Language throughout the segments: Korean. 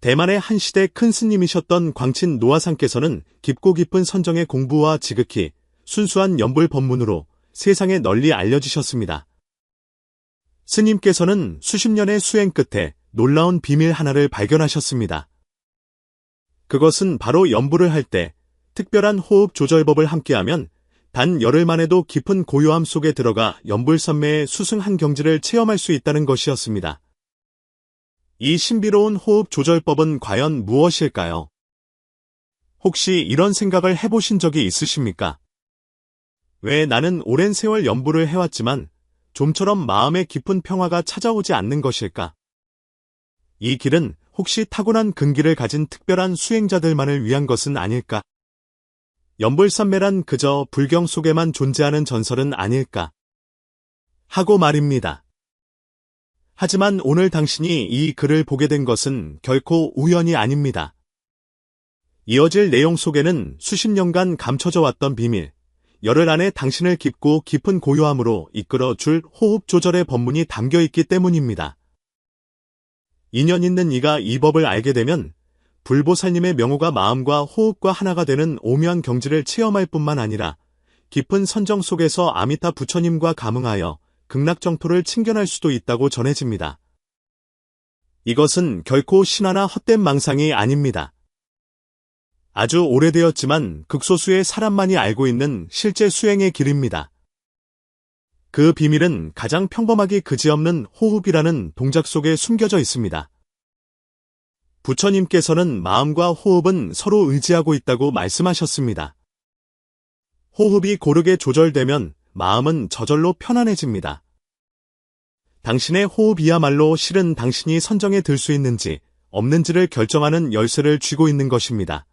대만의 한 시대 큰 스님이셨던 광친 노아상께서는 깊고 깊은 선정의 공부와 지극히 순수한 연불 법문으로 세상에 널리 알려지셨습니다. 스님께서는 수십 년의 수행 끝에 놀라운 비밀 하나를 발견하셨습니다. 그것은 바로 연불을 할 때 특별한 호흡 조절법을 함께하면 단 열흘 만에도 깊은 고요함 속에 들어가 연불선매의 수승한 경지를 체험할 수 있다는 것이었습니다. 이 신비로운 호흡 조절법은 과연 무엇일까요? 혹시 이런 생각을 해보신 적이 있으십니까? 왜 나는 오랜 세월 연불을 해왔지만 좀처럼 마음의 깊은 평화가 찾아오지 않는 것일까? 이 길은 혹시 타고난 근기를 가진 특별한 수행자들만을 위한 것은 아닐까? 연불선매란 그저 불경 속에만 존재하는 전설은 아닐까? 하고 말입니다. 하지만 오늘 당신이 이 글을 보게 된 것은 결코 우연이 아닙니다. 이어질 내용 속에는 수십 년간 감춰져 왔던 비밀, 열흘 안에 당신을 깊고 깊은 고요함으로 이끌어 줄 호흡 조절의 법문이 담겨 있기 때문입니다. 인연 있는 이가 이 법을 알게 되면 불보살님의 명호가 마음과 호흡과 하나가 되는 오묘한 경지를 체험할 뿐만 아니라 깊은 선정 속에서 아미타 부처님과 감응하여 극락정토를 친견할 수도 있다고 전해집니다. 이것은 결코 신화나 헛된 망상이 아닙니다. 아주 오래되었지만 극소수의 사람만이 알고 있는 실제 수행의 길입니다. 그 비밀은 가장 평범하기 그지없는 호흡이라는 동작 속에 숨겨져 있습니다. 부처님께서는 마음과 호흡은 서로 의지하고 있다고 말씀하셨습니다. 호흡이 고르게 조절되면 마음은 저절로 편안해집니다. 당신의 호흡이야말로 실은 당신이 선정에 들 수 있는지 없는지를 결정하는 열쇠를 쥐고 있는 것입니다.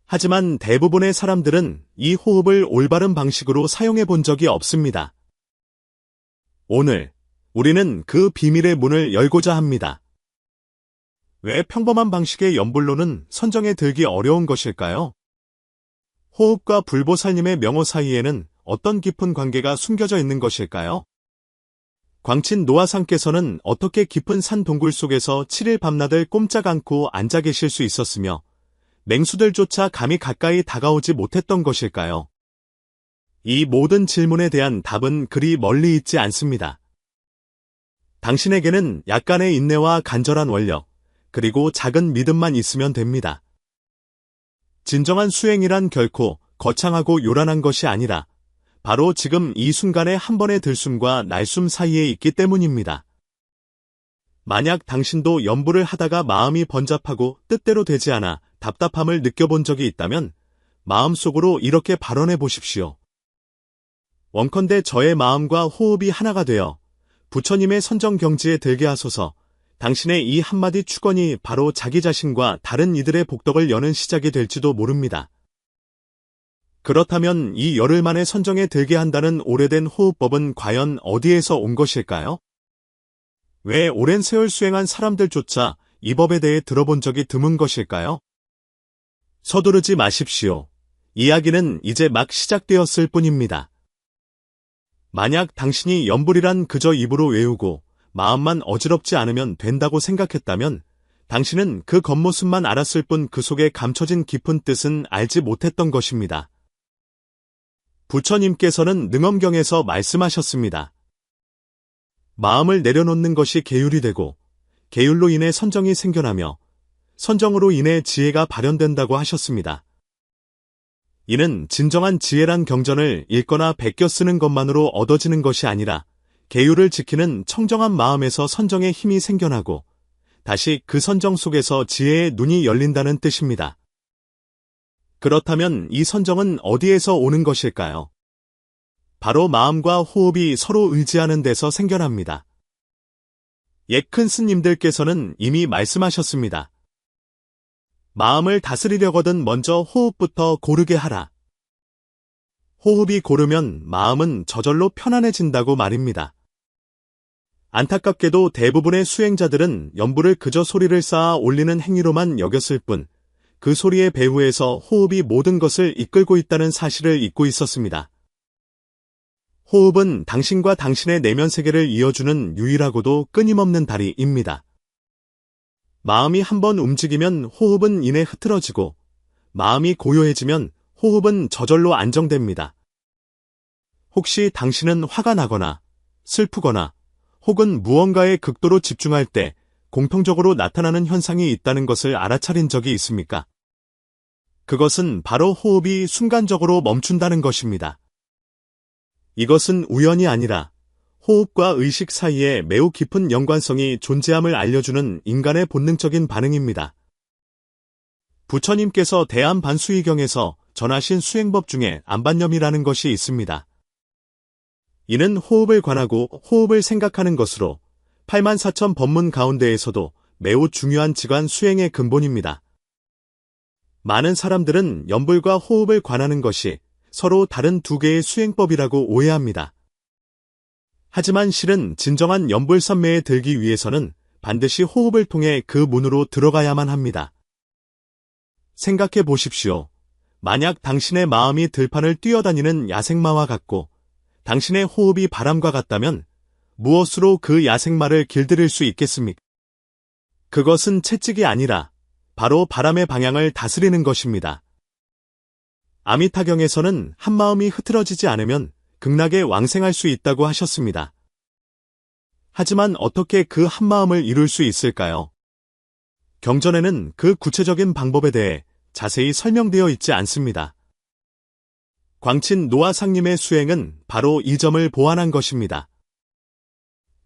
하지만 대부분의 사람들은 이 호흡을 올바른 방식으로 사용해 본 적이 없습니다. 오늘 우리는 그 비밀의 문을 열고자 합니다. 왜 평범한 방식의 연불로는 선정에 들기 어려운 것일까요? 호흡과 불보살님의 명호 사이에는 어떤 깊은 관계가 숨겨져 있는 것일까요? 광친 노아상께서는 어떻게 깊은 산 동굴 속에서 7일 밤낮을 꼼짝 않고 앉아 계실 수 있었으며 맹수들조차 감히 가까이 다가오지 못했던 것일까요? 이 모든 질문에 대한 답은 그리 멀리 있지 않습니다. 당신에게는 약간의 인내와 간절한 원력, 그리고 작은 믿음만 있으면 됩니다. 진정한 수행이란 결코 거창하고 요란한 것이 아니라 바로 지금 이 순간의 한 번의 들숨과 날숨 사이에 있기 때문입니다. 만약 당신도 연불을 하다가 마음이 번잡하고 뜻대로 되지 않아 답답함을 느껴본 적이 있다면 마음속으로 이렇게 발언해 보십시오. 원컨대 저의 마음과 호흡이 하나가 되어 부처님의 선정 경지에 들게 하소서. 당신의 이 한마디 축원이 바로 자기 자신과 다른 이들의 복덕을 여는 시작이 될지도 모릅니다. 그렇다면 이 열흘 만에 선정에 들게 한다는 오래된 호흡법은 과연 어디에서 온 것일까요? 왜 오랜 세월 수행한 사람들조차 이 법에 대해 들어본 적이 드문 것일까요? 서두르지 마십시오. 이야기는 이제 막 시작되었을 뿐입니다. 만약 당신이 연불이란 그저 입으로 외우고 마음만 어지럽지 않으면 된다고 생각했다면 당신은 그 겉모습만 알았을 뿐 그 속에 감춰진 깊은 뜻은 알지 못했던 것입니다. 부처님께서는 능엄경에서 말씀하셨습니다. 마음을 내려놓는 것이 계율이 되고 계율로 인해 선정이 생겨나며 선정으로 인해 지혜가 발현된다고 하셨습니다. 이는 진정한 지혜란 경전을 읽거나 베껴 쓰는 것만으로 얻어지는 것이 아니라 계율을 지키는 청정한 마음에서 선정의 힘이 생겨나고 다시 그 선정 속에서 지혜의 눈이 열린다는 뜻입니다. 그렇다면 이 선정은 어디에서 오는 것일까요? 바로 마음과 호흡이 서로 의지하는 데서 생겨납니다. 옛 큰 스님들께서는 이미 말씀하셨습니다. 마음을 다스리려거든 먼저 호흡부터 고르게 하라. 호흡이 고르면 마음은 저절로 편안해진다고 말입니다. 안타깝게도 대부분의 수행자들은 연불을 그저 소리를 쌓아 올리는 행위로만 여겼을 뿐 그 소리의 배후에서 호흡이 모든 것을 이끌고 있다는 사실을 잊고 있었습니다. 호흡은 당신과 당신의 내면 세계를 이어주는 유일하고도 끊임없는 다리입니다. 마음이 한번 움직이면 호흡은 이내 흐트러지고 마음이 고요해지면 호흡은 저절로 안정됩니다. 혹시 당신은 화가 나거나 슬프거나 혹은 무언가에 극도로 집중할 때 공통적으로 나타나는 현상이 있다는 것을 알아차린 적이 있습니까? 그것은 바로 호흡이 순간적으로 멈춘다는 것입니다. 이것은 우연이 아니라 호흡과 의식 사이에 매우 깊은 연관성이 존재함을 알려주는 인간의 본능적인 반응입니다. 부처님께서 대안반수이경에서 전하신 수행법 중에 안반념이라는 것이 있습니다. 이는 호흡을 관하고 호흡을 생각하는 것으로 84,000 법문 가운데에서도 매우 중요한 지관 수행의 근본입니다. 많은 사람들은 염불과 호흡을 관하는 것이 서로 다른 두 개의 수행법이라고 오해합니다. 하지만 실은 진정한 염불선매에 들기 위해서는 반드시 호흡을 통해 그 문으로 들어가야만 합니다. 생각해 보십시오. 만약 당신의 마음이 들판을 뛰어다니는 야생마와 같고 당신의 호흡이 바람과 같다면 무엇으로 그 야생마를 길들일 수 있겠습니까? 그것은 채찍이 아니라 바로 바람의 방향을 다스리는 것입니다. 아미타경에서는 한마음이 흐트러지지 않으면 극락에 왕생할 수 있다고 하셨습니다. 하지만 어떻게 그 한마음을 이룰 수 있을까요? 경전에는 그 구체적인 방법에 대해 자세히 설명되어 있지 않습니다. 광친 노아상님의 수행은 바로 이 점을 보완한 것입니다.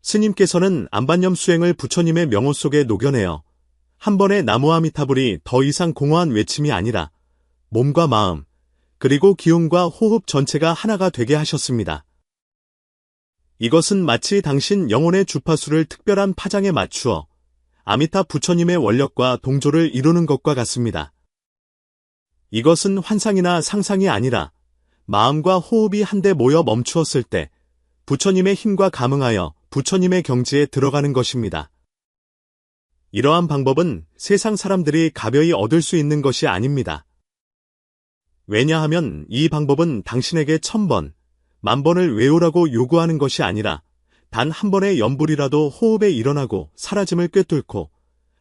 스님께서는 안반념 수행을 부처님의 명호 속에 녹여내어 한 번의 나무아미타불이 더 이상 공허한 외침이 아니라 몸과 마음, 그리고 기운과 호흡 전체가 하나가 되게 하셨습니다. 이것은 마치 당신 영혼의 주파수를 특별한 파장에 맞추어 아미타 부처님의 원력과 동조를 이루는 것과 같습니다. 이것은 환상이나 상상이 아니라 마음과 호흡이 한데 모여 멈추었을 때 부처님의 힘과 감응하여 부처님의 경지에 들어가는 것입니다. 이러한 방법은 세상 사람들이 가벼이 얻을 수 있는 것이 아닙니다. 왜냐하면 이 방법은 당신에게 1000번, 10,000번을 외우라고 요구하는 것이 아니라 단 한 번의 염불이라도 호흡에 일어나고 사라짐을 꿰뚫고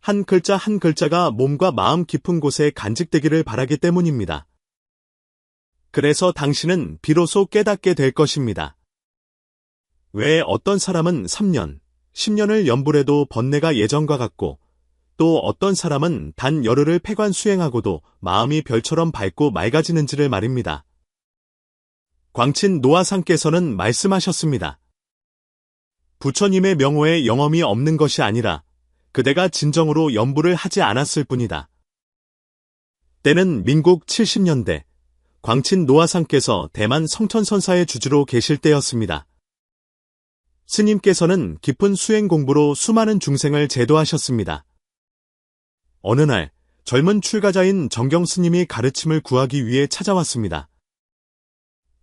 한 글자 한 글자가 몸과 마음 깊은 곳에 간직되기를 바라기 때문입니다. 그래서 당신은 비로소 깨닫게 될 것입니다. 왜 어떤 사람은 3년, 10년을 염불해도 번뇌가 예전과 같고 또 어떤 사람은 단 열흘을 폐관 수행하고도 마음이 별처럼 밝고 맑아지는지를 말입니다. 광친 노아상께서는 말씀하셨습니다. 부처님의 명호에 영험이 없는 것이 아니라 그대가 진정으로 염불을 하지 않았을 뿐이다. 때는 민국 70년대 광친 노아상께서 대만 성천선사의 주지로 계실 때였습니다. 스님께서는 깊은 수행 공부로 수많은 중생을 제도하셨습니다. 어느 날 젊은 출가자인 정경 스님이 가르침을 구하기 위해 찾아왔습니다.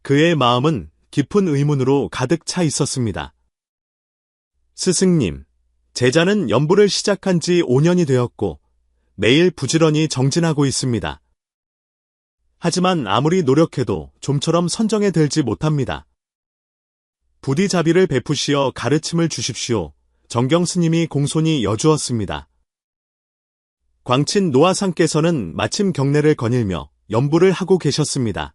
그의 마음은 깊은 의문으로 가득 차 있었습니다. 스승님, 제자는 염불을 시작한 지 5년이 되었고 매일 부지런히 정진하고 있습니다. 하지만 아무리 노력해도 좀처럼 선정에 들지 못합니다. 부디 자비를 베푸시어 가르침을 주십시오. 정경 스님이 공손히 여쭈었습니다. 광친 노아상께서는 마침 경례를 거닐며 염불을 하고 계셨습니다.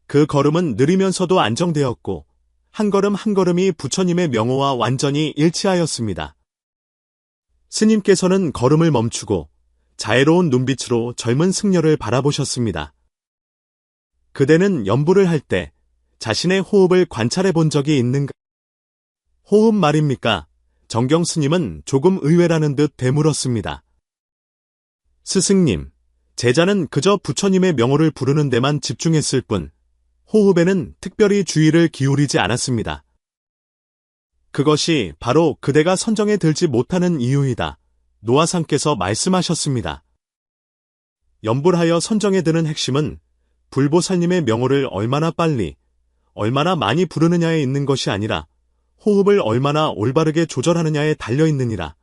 그 걸음은 느리면서도 안정되었고 한 걸음 한 걸음이 부처님의 명호와 완전히 일치하였습니다. 스님께서는 걸음을 멈추고 자애로운 눈빛으로 젊은 승려를 바라보셨습니다. 그대는 염불을 할 때 자신의 호흡을 관찰해 본 적이 있는가? 호흡 말입니까? 정경 스님은 조금 의외라는 듯 되물었습니다. 스승님, 제자는 그저 부처님의 명호를 부르는 데만 집중했을 뿐 호흡에는 특별히 주의를 기울이지 않았습니다. 그것이 바로 그대가 선정에 들지 못하는 이유이다. 노아상께서 말씀하셨습니다. 염불하여 선정에 드는 핵심은 불보살님의 명호를 얼마나 빨리, 얼마나 많이 부르느냐에 있는 것이 아니라 호흡을 얼마나 올바르게 조절하느냐에 달려있느니라.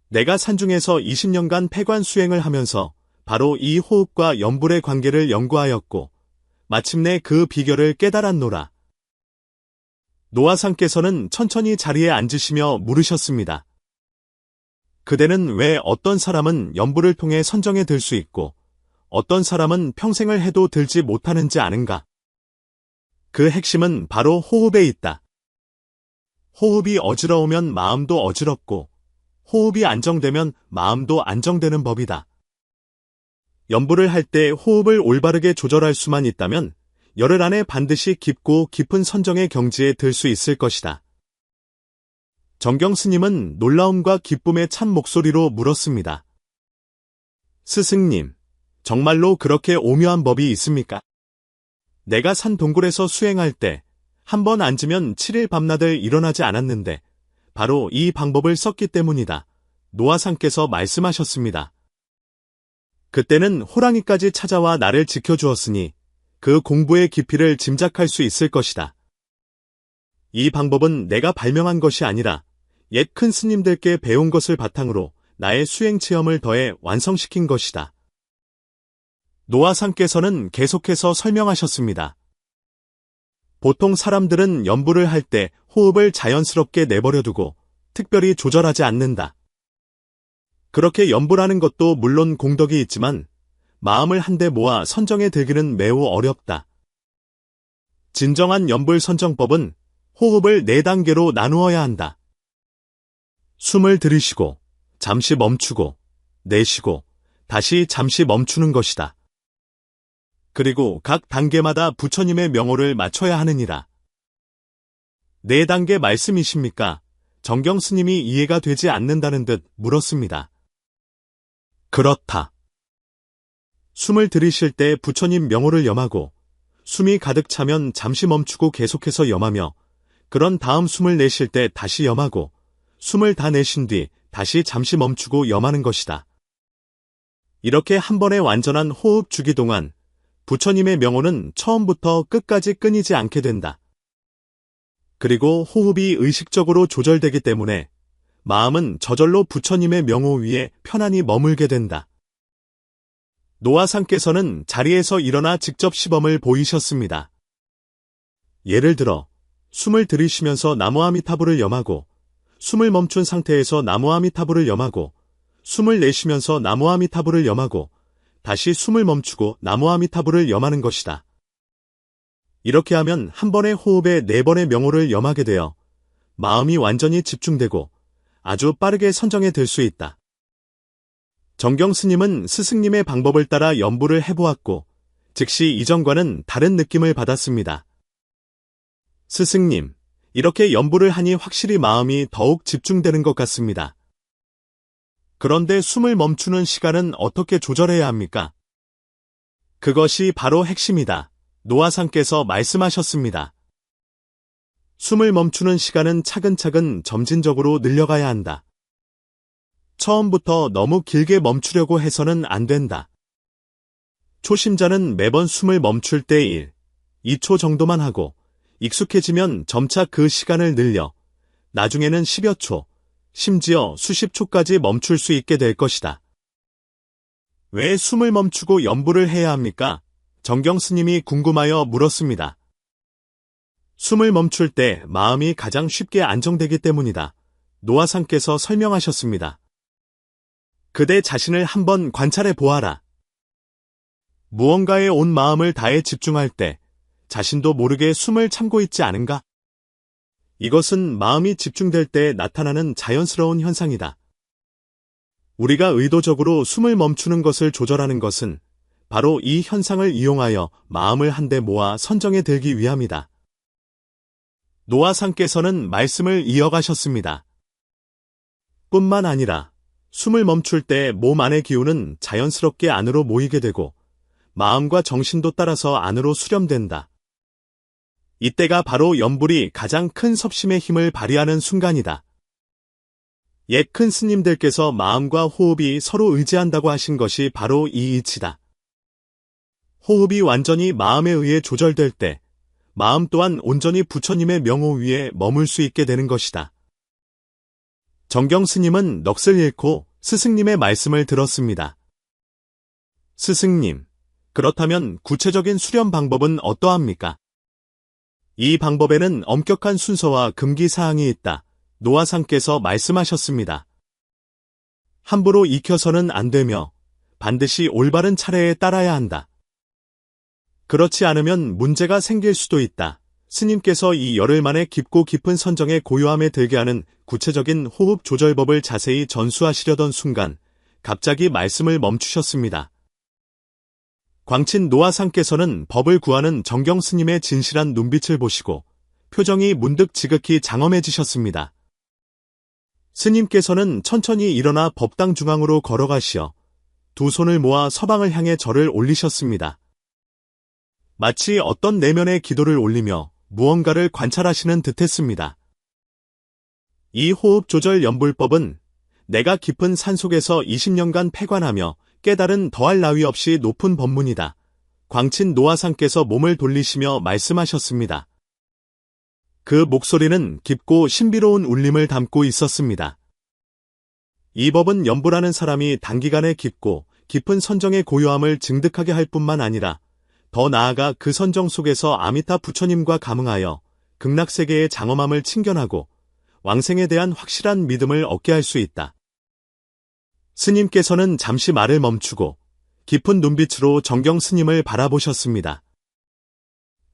내가 산중에서 20년간 폐관 수행을 하면서 바로 이 호흡과 염불의 관계를 연구하였고 마침내 그 비결을 깨달았노라. 노아상께서는 천천히 자리에 앉으시며 물으셨습니다. 그대는 왜 어떤 사람은 연부를 통해 선정에 들 수 있고 어떤 사람은 평생을 해도 들지 못하는지 아는가? 그 핵심은 바로 호흡에 있다. 호흡이 어지러우면 마음도 어지럽고 호흡이 안정되면 마음도 안정되는 법이다. 연부를 할 때 호흡을 올바르게 조절할 수만 있다면 열흘 안에 반드시 깊고 깊은 선정의 경지에 들 수 있을 것이다. 정경 스님은 놀라움과 기쁨에 찬 목소리로 물었습니다. 스승님, 정말로 그렇게 오묘한 법이 있습니까? 내가 산 동굴에서 수행할 때 한 번 앉으면 7일 밤낮을 일어나지 않았는데 바로 이 방법을 썼기 때문이다. 노아상께서 말씀하셨습니다. 그때는 호랑이까지 찾아와 나를 지켜주었으니 그 공부의 깊이를 짐작할 수 있을 것이다. 이 방법은 내가 발명한 것이 아니라 옛 큰 스님들께 배운 것을 바탕으로 나의 수행 체험을 더해 완성시킨 것이다. 노아상께서는 계속해서 설명하셨습니다. 보통 사람들은 연부를 할 때 호흡을 자연스럽게 내버려두고 특별히 조절하지 않는다. 그렇게 연부라는 것도 물론 공덕이 있지만 마음을 한데 모아 선정에 들기는 매우 어렵다. 진정한 연불 선정법은 호흡을 4단계로 나누어야 한다. 숨을 들이쉬고 잠시 멈추고 내쉬고 다시 잠시 멈추는 것이다. 그리고 각 단계마다 부처님의 명호를 맞춰야 하느니라. 4단계 말씀이십니까? 정경 스님이 이해가 되지 않는다는 듯 물었습니다. 그렇다. 숨을 들이쉴 때 부처님 명호를 염하고 숨이 가득 차면 잠시 멈추고 계속해서 염하며 그런 다음 숨을 내쉴 때 다시 염하고 숨을 다 내쉰 뒤 다시 잠시 멈추고 염하는 것이다. 이렇게 한 번의 완전한 호흡 주기 동안 부처님의 명호는 처음부터 끝까지 끊이지 않게 된다. 그리고 호흡이 의식적으로 조절되기 때문에 마음은 저절로 부처님의 명호 위에 편안히 머물게 된다. 노아상께서는 자리에서 일어나 직접 시범을 보이셨습니다. 예를 들어 숨을 들이쉬면서 나무아미타불을 염하고 숨을 멈춘 상태에서 나무아미타불을 염하고 숨을 내쉬면서 나무아미타불을 염하고 다시 숨을 멈추고 나무아미타불을 염하는 것이다. 이렇게 하면 한 번의 호흡에 4번의 명호를 염하게 되어 마음이 완전히 집중되고 아주 빠르게 선정에 들 수 있다. 정경 스님은 스승님의 방법을 따라 연부를 해보았고 즉시 이전과는 다른 느낌을 받았습니다. 스승님, 이렇게 연부를 하니 확실히 마음이 더욱 집중되는 것 같습니다. 그런데 숨을 멈추는 시간은 어떻게 조절해야 합니까? 그것이 바로 핵심이다. 노아상께서 말씀하셨습니다. 숨을 멈추는 시간은 차근차근 점진적으로 늘려가야 한다. 처음부터 너무 길게 멈추려고 해서는 안 된다. 초심자는 매번 숨을 멈출 때 1, 2초 정도만 하고 익숙해지면 점차 그 시간을 늘려 나중에는 10여 초, 심지어 수십 초까지 멈출 수 있게 될 것이다. 왜 숨을 멈추고 연부를 해야 합니까? 정경 스님이 궁금하여 물었습니다. 숨을 멈출 때 마음이 가장 쉽게 안정되기 때문이다. 노아상께서 설명하셨습니다. 그대 자신을 한번 관찰해 보아라. 무언가에 온 마음을 다해 집중할 때 자신도 모르게 숨을 참고 있지 않은가? 이것은 마음이 집중될 때 나타나는 자연스러운 현상이다. 우리가 의도적으로 숨을 멈추는 것을 조절하는 것은 바로 이 현상을 이용하여 마음을 한데 모아 선정에 들기 위함이다. 노아상께서는 말씀을 이어가셨습니다. 뿐만 아니라 숨을 멈출 때 몸 안의 기운은 자연스럽게 안으로 모이게 되고 마음과 정신도 따라서 안으로 수렴된다. 이때가 바로 연불이 가장 큰 섭심의 힘을 발휘하는 순간이다. 옛 큰 스님들께서 마음과 호흡이 서로 의지한다고 하신 것이 바로 이 이치다. 호흡이 완전히 마음에 의해 조절될 때 마음 또한 온전히 부처님의 명호 위에 머물 수 있게 되는 것이다. 정경 스님은 넋을 잃고 스승님의 말씀을 들었습니다. 스승님, 그렇다면 구체적인 수련 방법은 어떠합니까? 이 방법에는 엄격한 순서와 금기 사항이 있다. 노아상께서 말씀하셨습니다. 함부로 익혀서는 안 되며 반드시 올바른 차례에 따라야 한다. 그렇지 않으면 문제가 생길 수도 있다. 스님께서 이 열흘 만에 깊고 깊은 선정에 고요함에 들게 하는 구체적인 호흡 조절법을 자세히 전수하시려던 순간 갑자기 말씀을 멈추셨습니다. 광친 노화상께서는 법을 구하는 정경 스님의 진실한 눈빛을 보시고 표정이 문득 지극히 장엄해지셨습니다. 스님께서는 천천히 일어나 법당 중앙으로 걸어가시어 두 손을 모아 서방을 향해 절을 올리셨습니다. 마치 어떤 내면의 기도를 올리며 무언가를 관찰하시는 듯했습니다. 이 호흡 조절 연불법은 내가 깊은 산속에서 20년간 패관하며 깨달은 더할 나위 없이 높은 법문이다. 광친 노화상께서 몸을 돌리시며 말씀하셨습니다. 그 목소리는 깊고 신비로운 울림을 담고 있었습니다. 이 법은 연불하는 사람이 단기간에 깊은 선정의 고요함을 증득하게 할 뿐만 아니라 더 나아가 그 선정 속에서 아미타 부처님과 감응하여 극락세계의 장엄함을 친견하고 왕생에 대한 확실한 믿음을 얻게 할 수 있다. 스님께서는 잠시 말을 멈추고 깊은 눈빛으로 정경 스님을 바라보셨습니다.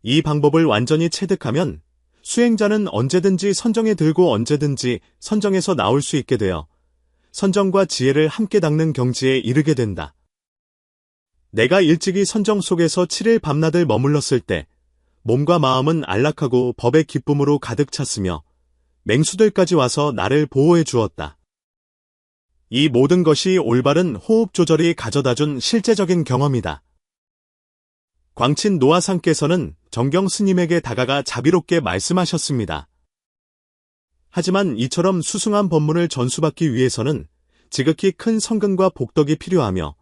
이 방법을 완전히 체득하면 수행자는 언제든지 선정에 들고 언제든지 선정에서 나올 수 있게 되어 선정과 지혜를 함께 닦는 경지에 이르게 된다. 내가 일찍이 선정 속에서 7일 밤낮을 머물렀을 때 몸과 마음은 안락하고 법의 기쁨으로 가득 찼으며 맹수들까지 와서 나를 보호해 주었다. 이 모든 것이 올바른 호흡 조절이 가져다준 실제적인 경험이다. 광친 노화상께서는 정경 스님에게 다가가 자비롭게 말씀하셨습니다. 하지만 이처럼 수승한 법문을 전수받기 위해서는 지극히 큰 성근과 복덕이 필요하며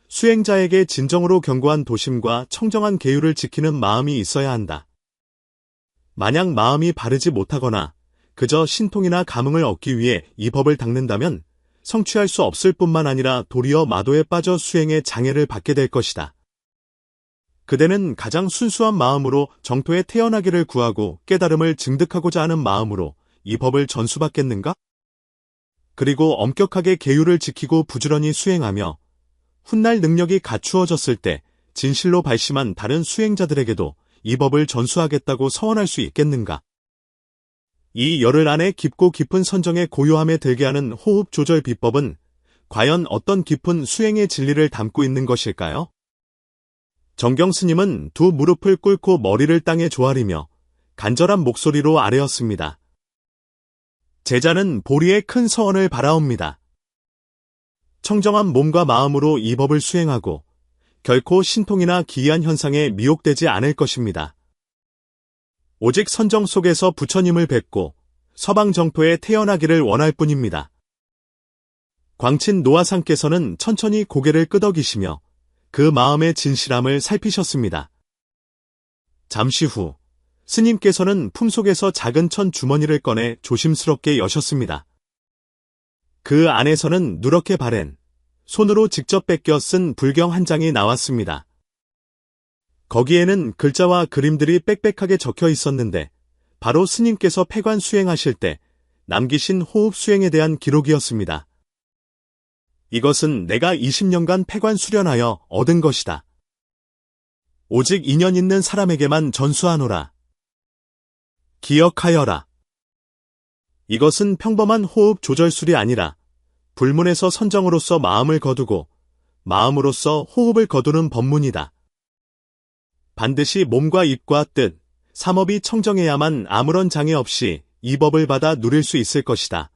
수행자에게 진정으로 견고한 도심과 청정한 계율을 지키는 마음이 있어야 한다. 만약 마음이 바르지 못하거나 그저 신통이나 감흥을 얻기 위해 이 법을 닦는다면 성취할 수 없을 뿐만 아니라 도리어 마도에 빠져 수행에 장애를 받게 될 것이다. 그대는 가장 순수한 마음으로 정토에 태어나기를 구하고 깨달음을 증득하고자 하는 마음으로 이 법을 전수받겠는가? 그리고 엄격하게 계율을 지키고 부지런히 수행하며 훗날 능력이 갖추어졌을 때 진실로 발심한 다른 수행자들에게도 이 법을 전수하겠다고 서원할 수 있겠는가? 이 열흘 안에 깊고 깊은 선정의 고요함에 들게 하는 호흡 조절 비법은 과연 어떤 깊은 수행의 진리를 담고 있는 것일까요? 정경 스님은 두 무릎을 꿇고 머리를 땅에 조아리며 간절한 목소리로 아뢰었습니다. 제자는 보리의 큰 서원을 바라옵니다. 청정한 몸과 마음으로 이 법을 수행하고 결코 신통이나 기이한 현상에 미혹되지 않을 것입니다. 오직 선정 속에서 부처님을 뵙고 서방 정토에 태어나기를 원할 뿐입니다. 광친 노화상께서는 천천히 고개를 끄덕이시며 그 마음의 진실함을 살피셨습니다. 잠시 후 스님께서는 품속에서 작은 천 주머니를 꺼내 조심스럽게 여셨습니다. 그 안에서는 누렇게 바랜 손으로 직접 뺏겨 쓴 불경 한 장이 나왔습니다. 거기에는 글자와 그림들이 빽빽하게 적혀 있었는데 바로 스님께서 폐관 수행하실 때 남기신 호흡 수행에 대한 기록이었습니다. 이것은 내가 20년간 폐관 수련하여 얻은 것이다. 오직 인연 있는 사람에게만 전수하노라. 기억하여라. 이것은 평범한 호흡 조절술이 아니라 불문에서 선정으로서 마음을 거두고 마음으로서 호흡을 거두는 법문이다. 반드시 몸과 입과 뜻, 삼업이 청정해야만 아무런 장애 없이 이 법을 받아 누릴 수 있을 것이다.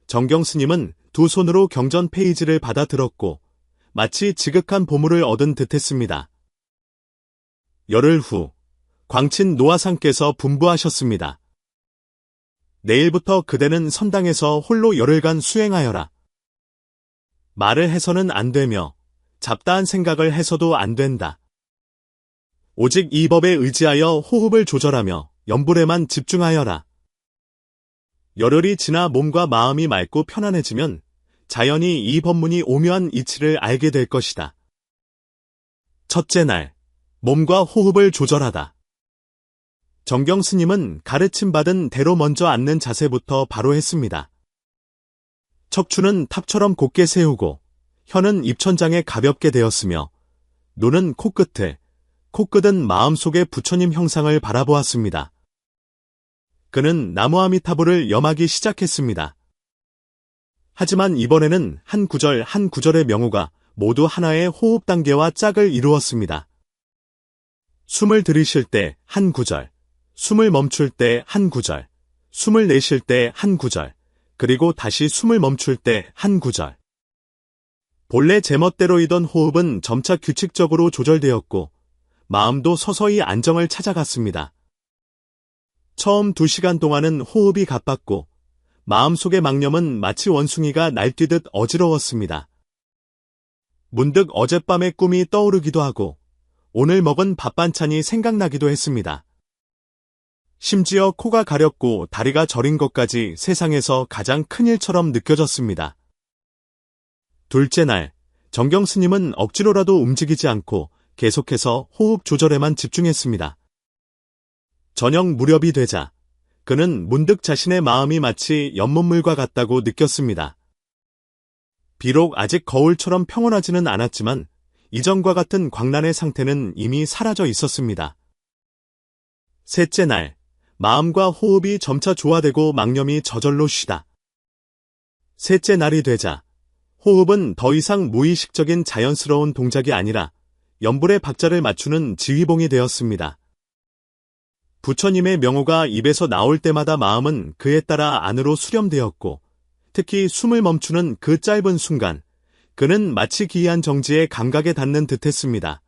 정경 스님은 두 손으로 경전 페이지를 받아 들었고 마치 지극한 보물을 얻은 듯했습니다. 열흘 후 광친 노화상께서 분부하셨습니다. 내일부터 그대는 선당에서 홀로 열흘간 수행하여라. 말을 해서는 안 되며 잡다한 생각을 해서도 안 된다. 오직 이 법에 의지하여 호흡을 조절하며 연불에만 집중하여라. 열흘이 지나 몸과 마음이 맑고 편안해지면 자연히 이 법문이 오묘한 이치를 알게 될 것이다. 첫째 날, 몸과 호흡을 조절하다. 정경 스님은 가르침받은 대로 먼저 앉는 자세부터 바로 했습니다. 척추는 탑처럼 곧게 세우고 혀는 입천장에 가볍게 대었으며 눈은 코끝에, 코끝은 마음속에 부처님 형상을 바라보았습니다. 그는 나무아미타불을 염하기 시작했습니다. 하지만 이번에는 한 구절 한 구절의 명호가 모두 하나의 호흡 단계와 짝을 이루었습니다. 숨을 들이쉴 때 한 구절, 숨을 멈출 때 한 구절, 숨을 내쉴 때 한 구절, 그리고 다시 숨을 멈출 때 한 구절. 본래 제멋대로이던 호흡은 점차 규칙적으로 조절되었고 마음도 서서히 안정을 찾아갔습니다. 처음 2시간 동안은 호흡이 가빴고 마음속의 망념은 마치 원숭이가 날뛰듯 어지러웠습니다. 문득 어젯밤의 꿈이 떠오르기도 하고 오늘 먹은 밥 반찬이 생각나기도 했습니다. 심지어 코가 가렵고 다리가 저린 것까지 세상에서 가장 큰 일처럼 느껴졌습니다. 둘째 날, 정경 스님은 억지로라도 움직이지 않고 계속해서 호흡 조절에만 집중했습니다. 저녁 무렵이 되자 그는 문득 자신의 마음이 마치 연못물과 같다고 느꼈습니다. 비록 아직 거울처럼 평온하지는 않았지만 이전과 같은 광란의 상태는 이미 사라져 있었습니다. 셋째 날, 마음과 호흡이 점차 조화되고 망념이 저절로 쉬다. 셋째 날이 되자 호흡은 더 이상 무의식적인 자연스러운 동작이 아니라 연불의 박자를 맞추는 지휘봉이 되었습니다. 부처님의 명호가 입에서 나올 때마다 마음은 그에 따라 안으로 수렴되었고 특히 숨을 멈추는 그 짧은 순간 그는 마치 기이한 정지의 감각에 닿는 듯했습니다.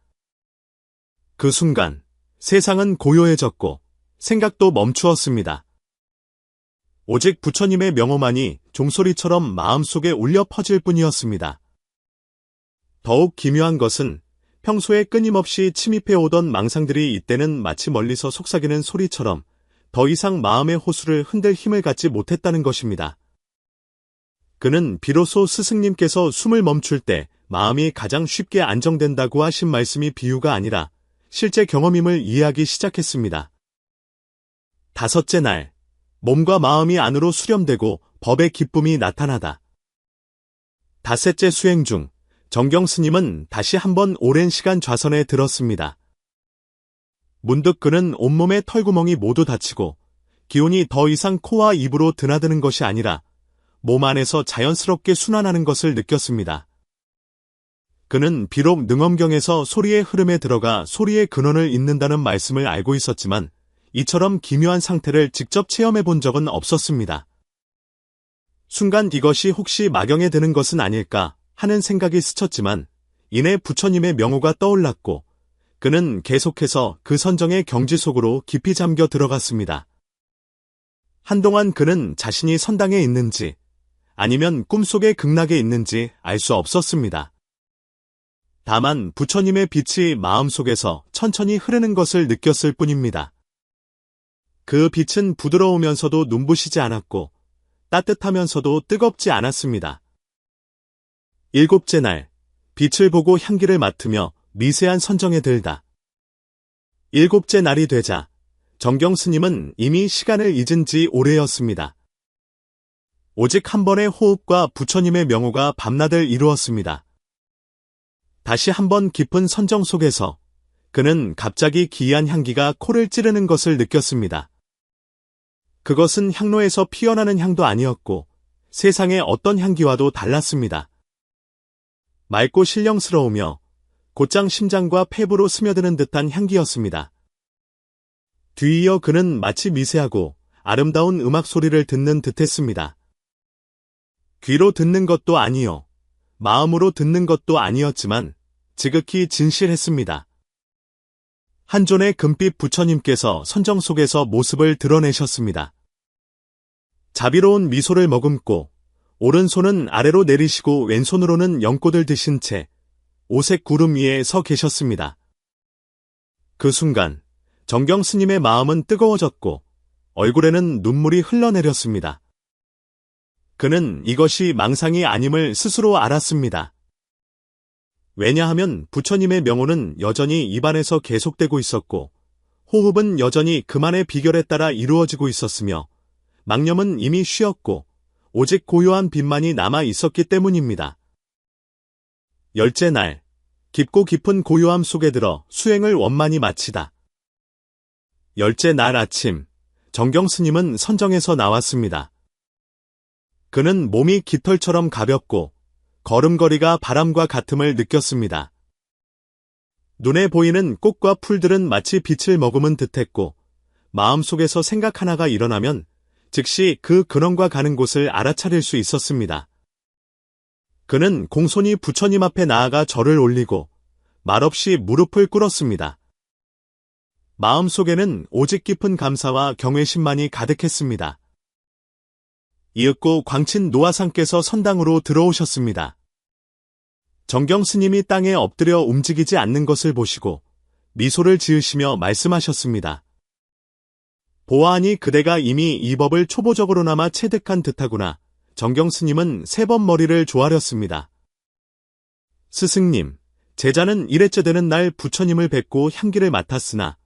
그 순간 세상은 고요해졌고 생각도 멈추었습니다. 오직 부처님의 명호만이 종소리처럼 마음속에 울려 퍼질 뿐이었습니다. 더욱 기묘한 것은 평소에 끊임없이 침입해 오던 망상들이 이때는 마치 멀리서 속삭이는 소리처럼 더 이상 마음의 호수를 흔들 힘을 갖지 못했다는 것입니다. 그는 비로소 스승님께서 숨을 멈출 때 마음이 가장 쉽게 안정된다고 하신 말씀이 비유가 아니라 실제 경험임을 이해하기 시작했습니다. 다섯째 날, 몸과 마음이 안으로 수렴되고 법의 기쁨이 나타나다. 닷새째 수행 중 정경 스님은 다시 한번 오랜 시간 좌선에 들었습니다. 문득 그는 온몸의 털구멍이 모두 닫히고 기운이 더 이상 코와 입으로 드나드는 것이 아니라 몸 안에서 자연스럽게 순환하는 것을 느꼈습니다. 그는 비록 능엄경에서 소리의 흐름에 들어가 소리의 근원을 잇는다는 말씀을 알고 있었지만 이처럼 기묘한 상태를 직접 체험해 본 적은 없었습니다. 순간 이것이 혹시 막영에 드는 것은 아닐까 하는 생각이 스쳤지만 이내 부처님의 명호가 떠올랐고 그는 계속해서 그 선정의 경지 속으로 깊이 잠겨 들어갔습니다. 한동안 그는 자신이 선당에 있는지 아니면 꿈속의 극락에 있는지 알 수 없었습니다. 다만 부처님의 빛이 마음속에서 천천히 흐르는 것을 느꼈을 뿐입니다. 그 빛은 부드러우면서도 눈부시지 않았고 따뜻하면서도 뜨겁지 않았습니다. 일곱째 날, 빛을 보고 향기를 맡으며 미세한 선정에 들다. 일곱째 날이 되자 정경 스님은 이미 시간을 잊은 지 오래였습니다. 오직 한 번의 호흡과 부처님의 명호가 밤낮을 이루었습니다. 다시 한번 깊은 선정 속에서 그는 갑자기 기이한 향기가 코를 찌르는 것을 느꼈습니다. 그것은 향로에서 피어나는 향도 아니었고 세상의 어떤 향기와도 달랐습니다. 맑고 신령스러우며 곧장 심장과 폐부로 스며드는 듯한 향기였습니다. 뒤이어 그는 마치 미세하고 아름다운 음악 소리를 듣는 듯했습니다. 귀로 듣는 것도 아니요, 마음으로 듣는 것도 아니었지만 지극히 진실했습니다. 한존의 금빛 부처님께서 선정 속에서 모습을 드러내셨습니다. 자비로운 미소를 머금고 오른손은 아래로 내리시고 왼손으로는 연꽃을 드신 채 오색 구름 위에 서 계셨습니다. 그 순간 정경 스님의 마음은 뜨거워졌고 얼굴에는 눈물이 흘러내렸습니다. 그는 이것이 망상이 아님을 스스로 알았습니다. 왜냐하면 부처님의 명호는 여전히 입안에서 계속되고 있었고 호흡은 여전히 그만의 비결에 따라 이루어지고 있었으며 망념은 이미 쉬었고 오직 고요한 빛만이 남아 있었기 때문입니다. 열째 날, 깊고 깊은 고요함 속에 들어 수행을 원만히 마치다. 열째 날 아침, 정경 스님은 선정에서 나왔습니다. 그는 몸이 깃털처럼 가볍고 걸음걸이가 바람과 같음을 느꼈습니다. 눈에 보이는 꽃과 풀들은 마치 빛을 머금은 듯했고 마음속에서 생각 하나가 일어나면 즉시 그 근원과 가는 곳을 알아차릴 수 있었습니다. 그는 공손히 부처님 앞에 나아가 절을 올리고 말없이 무릎을 꿇었습니다. 마음속에는 오직 깊은 감사와 경외심만이 가득했습니다. 이윽고 광친 노화상께서 선당으로 들어오셨습니다. 정경 스님이 땅에 엎드려 움직이지 않는 것을 보시고 미소를 지으시며 말씀하셨습니다. 보아하니 그대가 이미 이 법을 초보적으로나마 체득한 듯하구나. 정경 스님은 3번 머리를 조아렸습니다. 스승님, 제자는 일회째 되는 날 부처님을 뵙고 향기를 맡았으나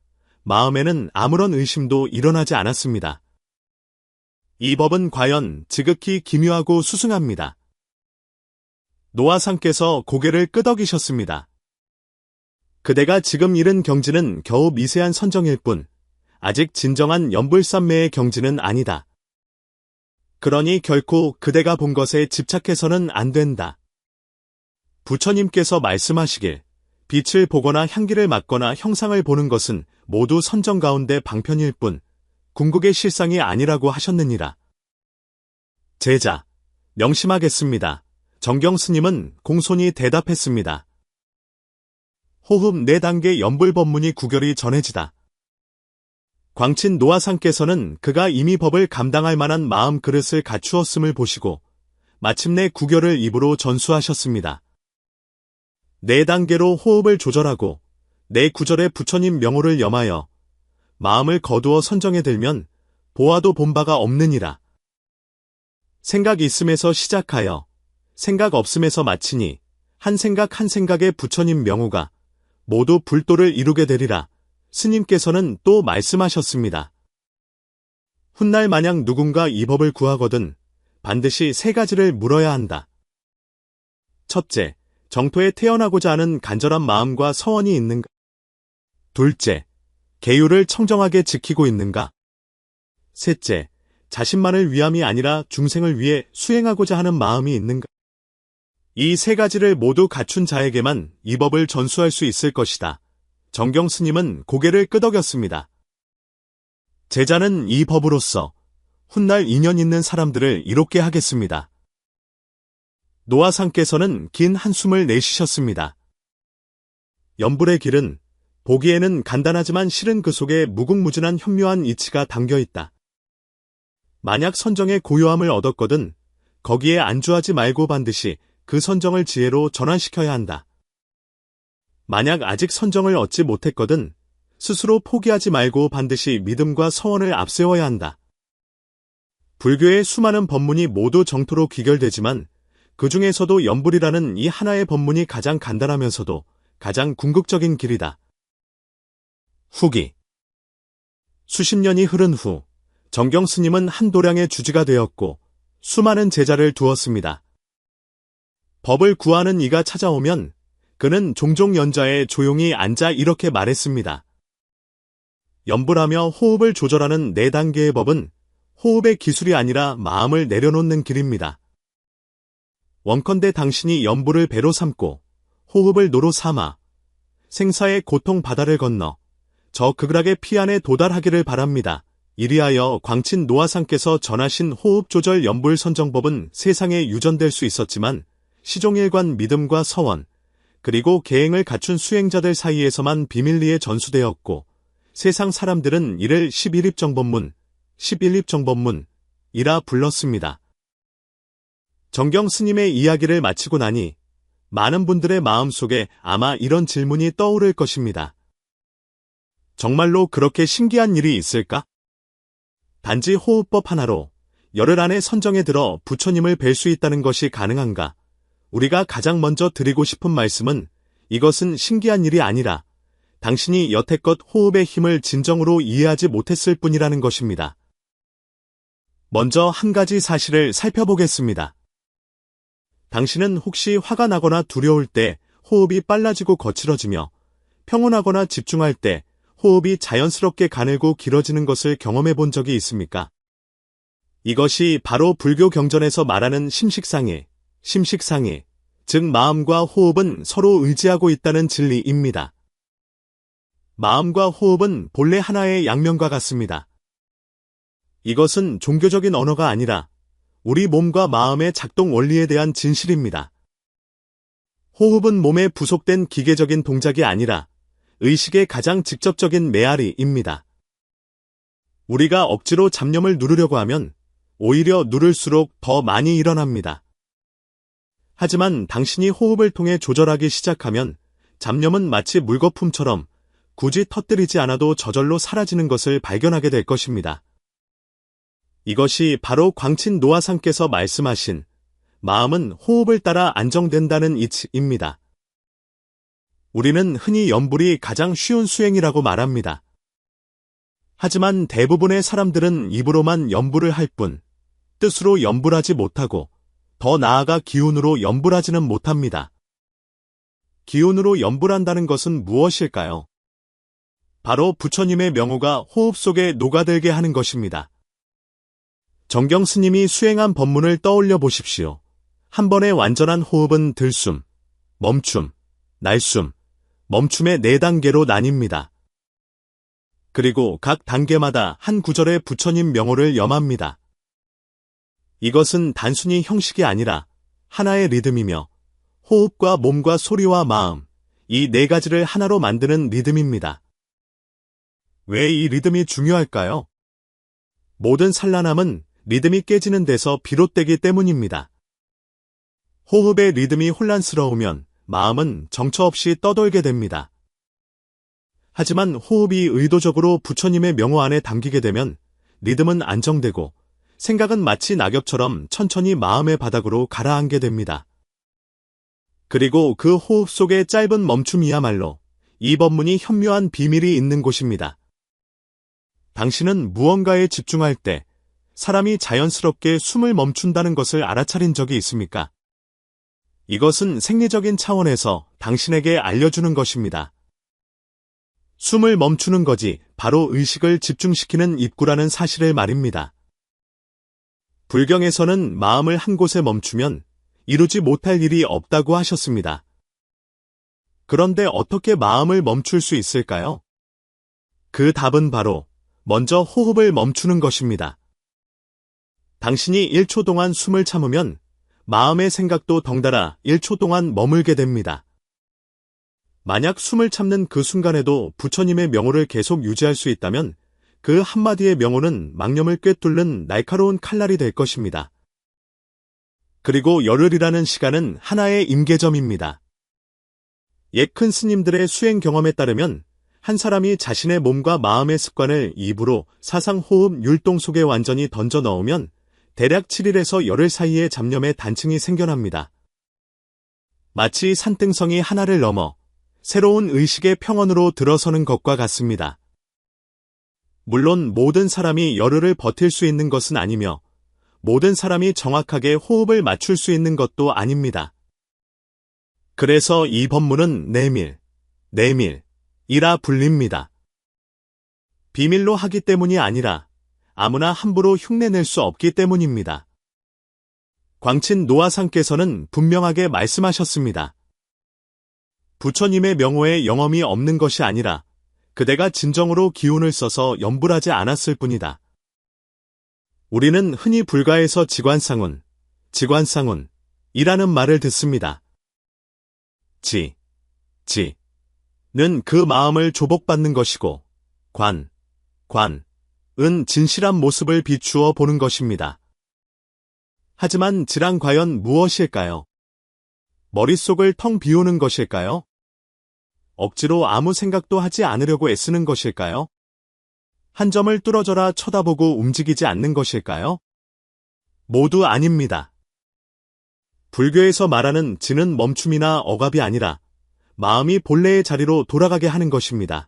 마음에는 아무런 의심도 일어나지 않았습니다. 이 법은 과연 지극히 기묘하고 수승합니다. 노아상께서 고개를 끄덕이셨습니다. 그대가 지금 잃은 경지는 겨우 미세한 선정일 뿐 아직 진정한 연불삼매의 경지는 아니다. 그러니 결코 그대가 본 것에 집착해서는 안 된다. 부처님께서 말씀하시길 빛을 보거나 향기를 맡거나 형상을 보는 것은 모두 선정 가운데 방편일 뿐 궁극의 실상이 아니라고 하셨느니라. 제자, 명심하겠습니다. 정경 스님은 공손히 대답했습니다. 호흡 4단계 연불법문이 구결이 전해지다. 광친 노아상께서는 그가 이미 법을 감당할 만한 마음 그릇을 갖추었음을 보시고 마침내 구결을 입으로 전수하셨습니다. 4단계로 호흡을 조절하고 4구절의 부처님 명호를 염하여 마음을 거두어 선정에 들면 보아도 본 바가 없느니라. 생각 있음에서 시작하여 생각 없음에서 마치니 한 생각 한 생각의 부처님 명호가 모두 불도를 이루게 되리라. 스님께서는 또 말씀하셨습니다. 훗날 만약 누군가 이 법을 구하거든 반드시 3가지를 물어야 한다. 첫째, 정토에 태어나고자 하는 간절한 마음과 서원이 있는가? 둘째, 계율을 청정하게 지키고 있는가? 셋째, 자신만을 위함이 아니라 중생을 위해 수행하고자 하는 마음이 있는가? 이 3가지를 모두 갖춘 자에게만 이 법을 전수할 수 있을 것이다. 정경 스님은 고개를 끄덕였습니다. 제자는 이 법으로서 훗날 인연 있는 사람들을 이롭게 하겠습니다. 노아상께서는 긴 한숨을 내쉬셨습니다. 연불의 길은 보기에는 간단하지만 실은 그 속에 무궁무진한 현묘한 이치가 담겨있다. 만약 선정의 고요함을 얻었거든 거기에 안주하지 말고 반드시 그 선정을 지혜로 전환시켜야 한다. 만약 아직 선정을 얻지 못했거든 스스로 포기하지 말고 반드시 믿음과 서원을 앞세워야 한다. 불교의 수많은 법문이 모두 정토로 귀결되지만 그 중에서도 연불이라는 이 하나의 법문이 가장 간단하면서도 가장 궁극적인 길이다. 후기 수십 년이 흐른 후 정경 스님은 한 도량의 주지가 되었고 수많은 제자를 두었습니다. 법을 구하는 이가 찾아오면 그는 종종 연좌에 조용히 앉아 이렇게 말했습니다. 연불하며 호흡을 조절하는 4단계의 법은 호흡의 기술이 아니라 마음을 내려놓는 길입니다. 원컨대 당신이 연불을 배로 삼고 호흡을 노로 삼아 생사의 고통 바다를 건너 저 극락의 피안에 도달하기를 바랍니다. 이리하여 광친 노아상께서 전하신 호흡 조절 연불 선정법은 세상에 유전될 수 있었지만 시종일관 믿음과 서원 그리고 계행을 갖춘 수행자들 사이에서만 비밀리에 전수되었고 세상 사람들은 이를 11입정법문, 11입정법문이라 불렀습니다. 정경 스님의 이야기를 마치고 나니 많은 분들의 마음속에 아마 이런 질문이 떠오를 것입니다. 정말로 그렇게 신기한 일이 있을까? 단지 호흡법 하나로 열흘 안에 선정에 들어 부처님을 뵐 수 있다는 것이 가능한가? 우리가 가장 먼저 드리고 싶은 말씀은 이것은 신기한 일이 아니라 당신이 여태껏 호흡의 힘을 진정으로 이해하지 못했을 뿐이라는 것입니다. 먼저 한 가지 사실을 살펴보겠습니다. 당신은 혹시 화가 나거나 두려울 때 호흡이 빨라지고 거칠어지며 평온하거나 집중할 때 호흡이 자연스럽게 가늘고 길어지는 것을 경험해 본 적이 있습니까? 이것이 바로 불교 경전에서 말하는 심식상해, 즉 마음과 호흡은 서로 의지하고 있다는 진리입니다. 마음과 호흡은 본래 하나의 양면과 같습니다. 이것은 종교적인 언어가 아니라 우리 몸과 마음의 작동 원리에 대한 진실입니다. 호흡은 몸에 부속된 기계적인 동작이 아니라 의식의 가장 직접적인 메아리입니다. 우리가 억지로 잡념을 누르려고 하면 오히려 누를수록 더 많이 일어납니다. 하지만 당신이 호흡을 통해 조절하기 시작하면 잡념은 마치 물거품처럼 굳이 터뜨리지 않아도 저절로 사라지는 것을 발견하게 될 것입니다. 이것이 바로 광친 노아상께서 말씀하신 마음은 호흡을 따라 안정된다는 이치입니다. 우리는 흔히 염불이 가장 쉬운 수행이라고 말합니다. 하지만 대부분의 사람들은 입으로만 염불을 할 뿐, 뜻으로 염불하지 못하고 더 나아가 기운으로 염불하지는 못합니다. 기운으로 염불한다는 것은 무엇일까요? 바로 부처님의 명호가 호흡 속에 녹아들게 하는 것입니다. 정경 스님이 수행한 법문을 떠올려 보십시오. 한 번의 완전한 호흡은 들숨, 멈춤, 날숨, 멈춤의 4단계로 나뉩니다. 그리고 각 단계마다 한 구절의 부처님 명호를 염합니다. 이것은 단순히 형식이 아니라 하나의 리듬이며 호흡과 몸과 소리와 마음, 이 4가지를 하나로 만드는 리듬입니다. 왜 이 리듬이 중요할까요? 모든 산란함은 리듬이 깨지는 데서 비롯되기 때문입니다. 호흡의 리듬이 혼란스러우면 마음은 정처 없이 떠돌게 됩니다. 하지만 호흡이 의도적으로 부처님의 명호 안에 담기게 되면 리듬은 안정되고 생각은 마치 낙엽처럼 천천히 마음의 바닥으로 가라앉게 됩니다. 그리고 그 호흡 속의 짧은 멈춤이야말로 이 법문이 현묘한 비밀이 있는 곳입니다. 당신은 무언가에 집중할 때 사람이 자연스럽게 숨을 멈춘다는 것을 알아차린 적이 있습니까? 이것은 생리적인 차원에서 당신에게 알려주는 것입니다. 숨을 멈추는 것이 바로 의식을 집중시키는 입구라는 사실을 말입니다. 불경에서는 마음을 한 곳에 멈추면 이루지 못할 일이 없다고 하셨습니다. 그런데 어떻게 마음을 멈출 수 있을까요? 그 답은 바로 먼저 호흡을 멈추는 것입니다. 당신이 1초 동안 숨을 참으면 마음의 생각도 덩달아 1초 동안 머물게 됩니다. 만약 숨을 참는 그 순간에도 부처님의 명호를 계속 유지할 수 있다면 그 한마디의 명호는 망념을 꿰뚫는 날카로운 칼날이 될 것입니다. 그리고 열흘이라는 시간은 하나의 임계점입니다. 옛 큰 스님들의 수행 경험에 따르면 한 사람이 자신의 몸과 마음의 습관을 입으로 사상호흡 율동 속에 완전히 던져 넣으면 대략 7일에서 열흘 사이의 잡념의 단층이 생겨납니다. 마치 산등성이 하나를 넘어 새로운 의식의 평원으로 들어서는 것과 같습니다. 물론 모든 사람이 열흘을 버틸 수 있는 것은 아니며 모든 사람이 정확하게 호흡을 맞출 수 있는 것도 아닙니다. 그래서 이 법문은 내밀이라 불립니다. 비밀로 하기 때문이 아니라 아무나 함부로 흉내낼 수 없기 때문입니다. 광친 노아상께서는 분명하게 말씀하셨습니다. 부처님의 명호에 영험이 없는 것이 아니라 그대가 진정으로 기운을 써서 염불하지 않았을 뿐이다. 우리는 흔히 불가에서 지관상운이라는 말을 듣습니다. 는 그 마음을 조복받는 것이고 은 진실한 모습을 비추어 보는 것입니다. 하지만 지란 과연 무엇일까요? 머릿속을 텅 비우는 것일까요? 억지로 아무 생각도 하지 않으려고 애쓰는 것일까요? 한 점을 뚫어져라 쳐다보고 움직이지 않는 것일까요? 모두 아닙니다. 불교에서 말하는 지는 멈춤이나 억압이 아니라 마음이 본래의 자리로 돌아가게 하는 것입니다.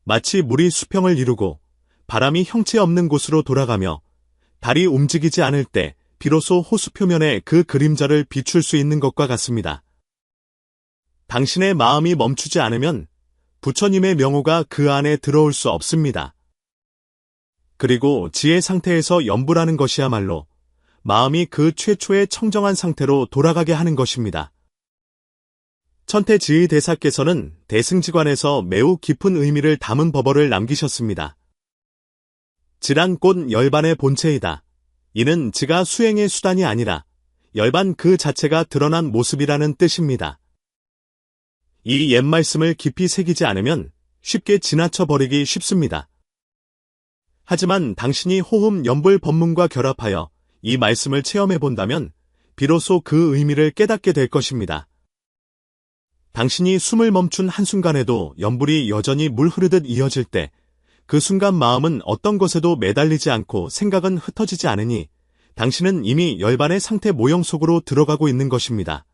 마치 물이 수평을 이루고 바람이 형체 없는 곳으로 돌아가며 달이 움직이지 않을 때 비로소 호수 표면에 그 그림자를 비출 수 있는 것과 같습니다. 당신의 마음이 멈추지 않으면 부처님의 명호가 그 안에 들어올 수 없습니다. 그리고 지혜 상태에서 염불하는 것이야말로 마음이 그 최초의 청정한 상태로 돌아가게 하는 것입니다. 천태지의 대사께서는 대승지관에서 매우 깊은 의미를 담은 법어를 남기셨습니다. 지란 곧 열반의 본체이다. 이는 지가 수행의 수단이 아니라 열반 그 자체가 드러난 모습이라는 뜻입니다. 이 옛말씀을 깊이 새기지 않으면 쉽게 지나쳐버리기 쉽습니다. 하지만 당신이 호흡 염불 법문과 결합하여 이 말씀을 체험해 본다면 비로소 그 의미를 깨닫게 될 것입니다. 당신이 숨을 멈춘 한순간에도 염불이 여전히 물 흐르듯 이어질 때 그 순간 마음은 어떤 것에도 매달리지 않고 생각은 흩어지지 않으니 당신은 이미 열반의 상태 모형 속으로 들어가고 있는 것입니다.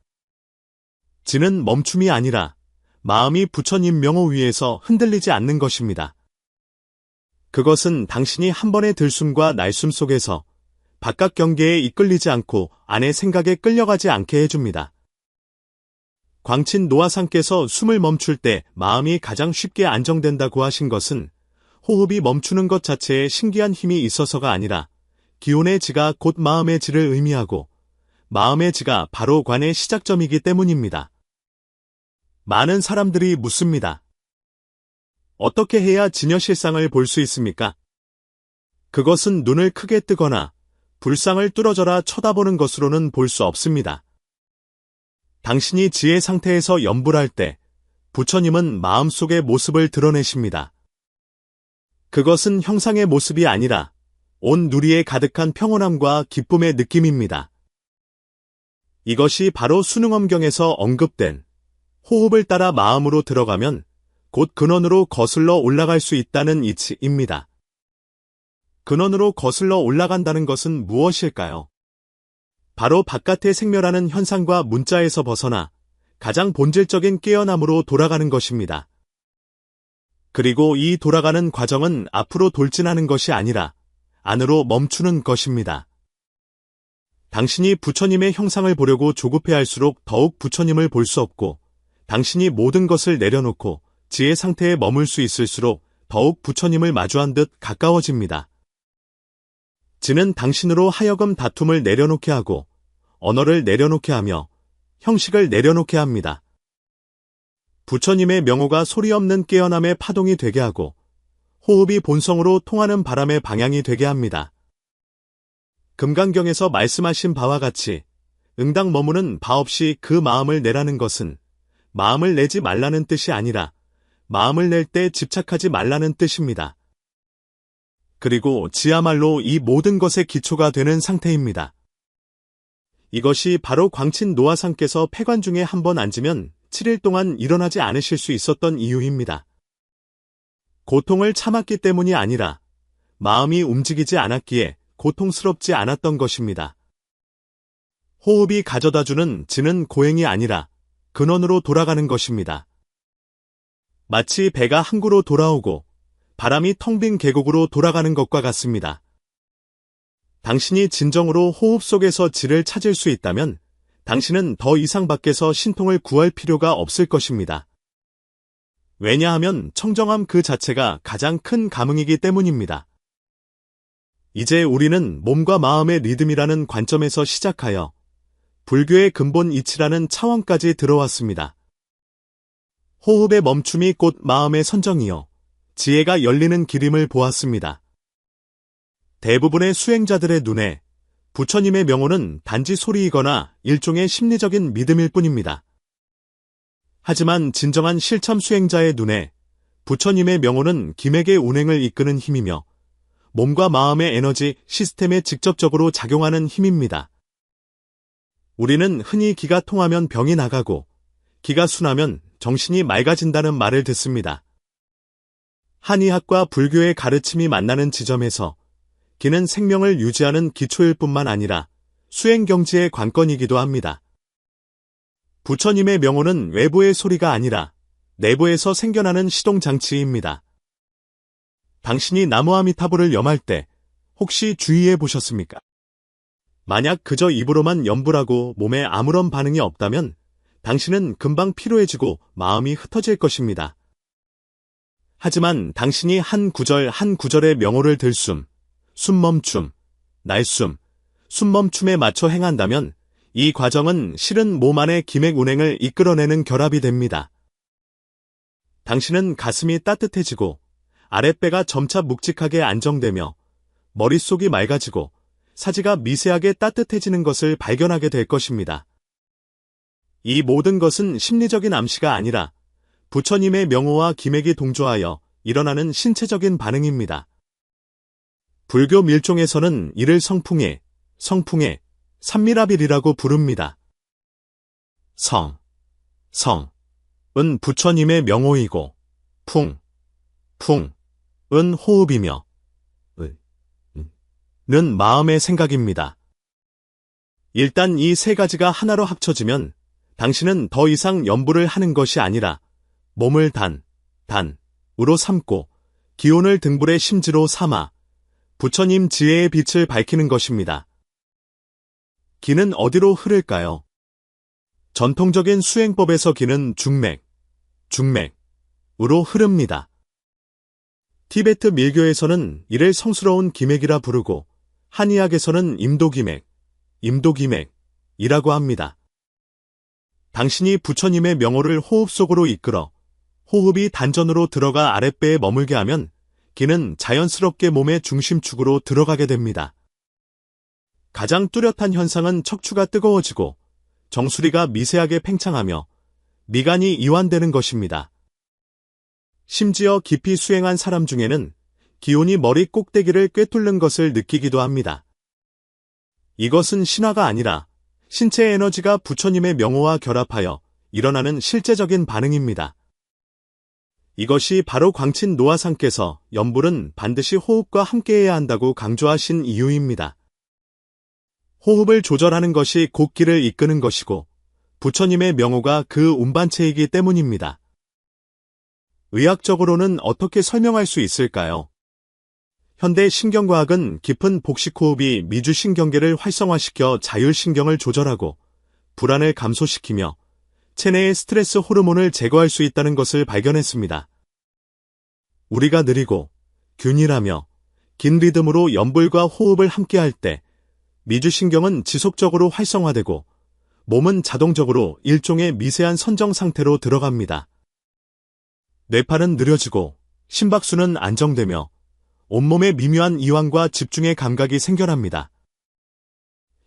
지는 멈춤이 아니라 마음이 부처님 명호 위에서 흔들리지 않는 것입니다. 그것은 당신이 한 번의 들숨과 날숨 속에서 바깥 경계에 이끌리지 않고 안의 생각에 끌려가지 않게 해줍니다. 광친 노아상께서 숨을 멈출 때 마음이 가장 쉽게 안정된다고 하신 것은 호흡이 멈추는 것 자체에 신기한 힘이 있어서가 아니라 기온의 지가 곧 마음의 지를 의미하고 마음의 지가 바로 관의 시작점이기 때문입니다. 많은 사람들이 묻습니다. 어떻게 해야 진여실상을 볼 수 있습니까? 그것은 눈을 크게 뜨거나 불상을 뚫어져라 쳐다보는 것으로는 볼 수 없습니다. 당신이 지혜 상태에서 염불할 때 부처님은 마음속의 모습을 드러내십니다. 그것은 형상의 모습이 아니라 온 누리에 가득한 평온함과 기쁨의 느낌입니다. 이것이 바로 수능엄경에서 언급된 호흡을 따라 마음으로 들어가면 곧 근원으로 거슬러 올라갈 수 있다는 이치입니다. 근원으로 거슬러 올라간다는 것은 무엇일까요? 바로 바깥의 생멸하는 현상과 문자에서 벗어나 가장 본질적인 깨어남으로 돌아가는 것입니다. 그리고 이 돌아가는 과정은 앞으로 돌진하는 것이 아니라 안으로 멈추는 것입니다. 당신이 부처님의 형상을 보려고 조급해할수록 더욱 부처님을 볼 수 없고 당신이 모든 것을 내려놓고 지혜 상태에 머물 수 있을수록 더욱 부처님을 마주한 듯 가까워집니다. 지는 당신으로 하여금 다툼을 내려놓게 하고 언어를 내려놓게 하며 형식을 내려놓게 합니다. 부처님의 명호가 소리 없는 깨어남의 파동이 되게 하고 호흡이 본성으로 통하는 바람의 방향이 되게 합니다. 금강경에서 말씀하신 바와 같이 응당 머무는 바 없이 그 마음을 내라는 것은 마음을 내지 말라는 뜻이 아니라 마음을 낼 때 집착하지 말라는 뜻입니다. 그리고 지야말로 이 모든 것의 기초가 되는 상태입니다. 이것이 바로 광친 노아상께서 폐관 중에 한 번 앉으면 7일 동안 일어나지 않으실 수 있었던 이유입니다. 고통을 참았기 때문이 아니라 마음이 움직이지 않았기에 고통스럽지 않았던 것입니다. 호흡이 가져다주는 지는 고행이 아니라 근원으로 돌아가는 것입니다. 마치 배가 항구로 돌아오고 바람이 텅 빈 계곡으로 돌아가는 것과 같습니다. 당신이 진정으로 호흡 속에서 지를 찾을 수 있다면 당신은 더 이상 밖에서 신통을 구할 필요가 없을 것입니다. 왜냐하면 청정함 그 자체가 가장 큰 감흥이기 때문입니다. 이제 우리는 몸과 마음의 리듬이라는 관점에서 시작하여 불교의 근본 이치라는 차원까지 들어왔습니다. 호흡의 멈춤이 곧 마음의 선정이요 지혜가 열리는 길임을 보았습니다. 대부분의 수행자들의 눈에 부처님의 명호는 단지 소리이거나 일종의 심리적인 믿음일 뿐입니다. 하지만 진정한 실참 수행자의 눈에 부처님의 명호는 기맥의 운행을 이끄는 힘이며 몸과 마음의 에너지 시스템에 직접적으로 작용하는 힘입니다. 우리는 흔히 기가 통하면 병이 나가고 기가 순하면 정신이 맑아진다는 말을 듣습니다. 한의학과 불교의 가르침이 만나는 지점에서 기는 생명을 유지하는 기초일 뿐만 아니라 수행경지의 관건이기도 합니다. 부처님의 명호는 외부의 소리가 아니라 내부에서 생겨나는 시동장치입니다. 당신이 나무아미타불을 염할 때 혹시 주의해 보셨습니까? 만약 그저 입으로만 염불하고 몸에 아무런 반응이 없다면 당신은 금방 피로해지고 마음이 흩어질 것입니다. 하지만 당신이 한 구절 한 구절의 명호를 들숨, 숨멈춤, 날숨, 숨멈춤에 맞춰 행한다면 이 과정은 실은 몸 안의 기맥 운행을 이끌어내는 결합이 됩니다. 당신은 가슴이 따뜻해지고 아랫배가 점차 묵직하게 안정되며 머릿속이 맑아지고 사지가 미세하게 따뜻해지는 것을 발견하게 될 것입니다. 이 모든 것은 심리적인 암시가 아니라 부처님의 명호와 기맥이 동조하여 일어나는 신체적인 반응입니다. 불교 밀종에서는 이를 성풍해, 산미라빌이라고 부릅니다. 성은 부처님의 명호이고 풍은 호흡이며 는 마음의 생각입니다. 일단 이 세 가지가 하나로 합쳐지면 당신은 더 이상 염불을 하는 것이 아니라 몸을 단으로 삼고 기온을 등불의 심지로 삼아 부처님 지혜의 빛을 밝히는 것입니다. 기는 어디로 흐를까요? 전통적인 수행법에서 기는 중맥으로 흐릅니다. 티베트 밀교에서는 이를 성스러운 기맥이라 부르고 한의학에서는 임도기맥이라고 합니다. 당신이 부처님의 명호를 호흡 속으로 이끌어 호흡이 단전으로 들어가 아랫배에 머물게 하면 기는 자연스럽게 몸의 중심축으로 들어가게 됩니다. 가장 뚜렷한 현상은 척추가 뜨거워지고 정수리가 미세하게 팽창하며 미간이 이완되는 것입니다. 심지어 깊이 수행한 사람 중에는 기운이 머리 꼭대기를 꿰뚫는 것을 느끼기도 합니다. 이것은 신화가 아니라 신체 에너지가 부처님의 명호와 결합하여 일어나는 실제적인 반응입니다. 이것이 바로 광친 노아상께서 염불은 반드시 호흡과 함께해야 한다고 강조하신 이유입니다. 호흡을 조절하는 것이 곧 기를 이끄는 것이고 부처님의 명호가 그 운반체이기 때문입니다. 의학적으로는 어떻게 설명할 수 있을까요? 현대 신경과학은 깊은 복식호흡이 미주신경계를 활성화시켜 자율신경을 조절하고 불안을 감소시키며 체내의 스트레스 호르몬을 제거할 수 있다는 것을 발견했습니다. 우리가 느리고 균일하며 긴 리듬으로 염불과 호흡을 함께할 때 미주신경은 지속적으로 활성화되고 몸은 자동적으로 일종의 미세한 선정 상태로 들어갑니다. 뇌파는 느려지고 심박수는 안정되며 온몸에 미묘한 이완과 집중의 감각이 생겨납니다.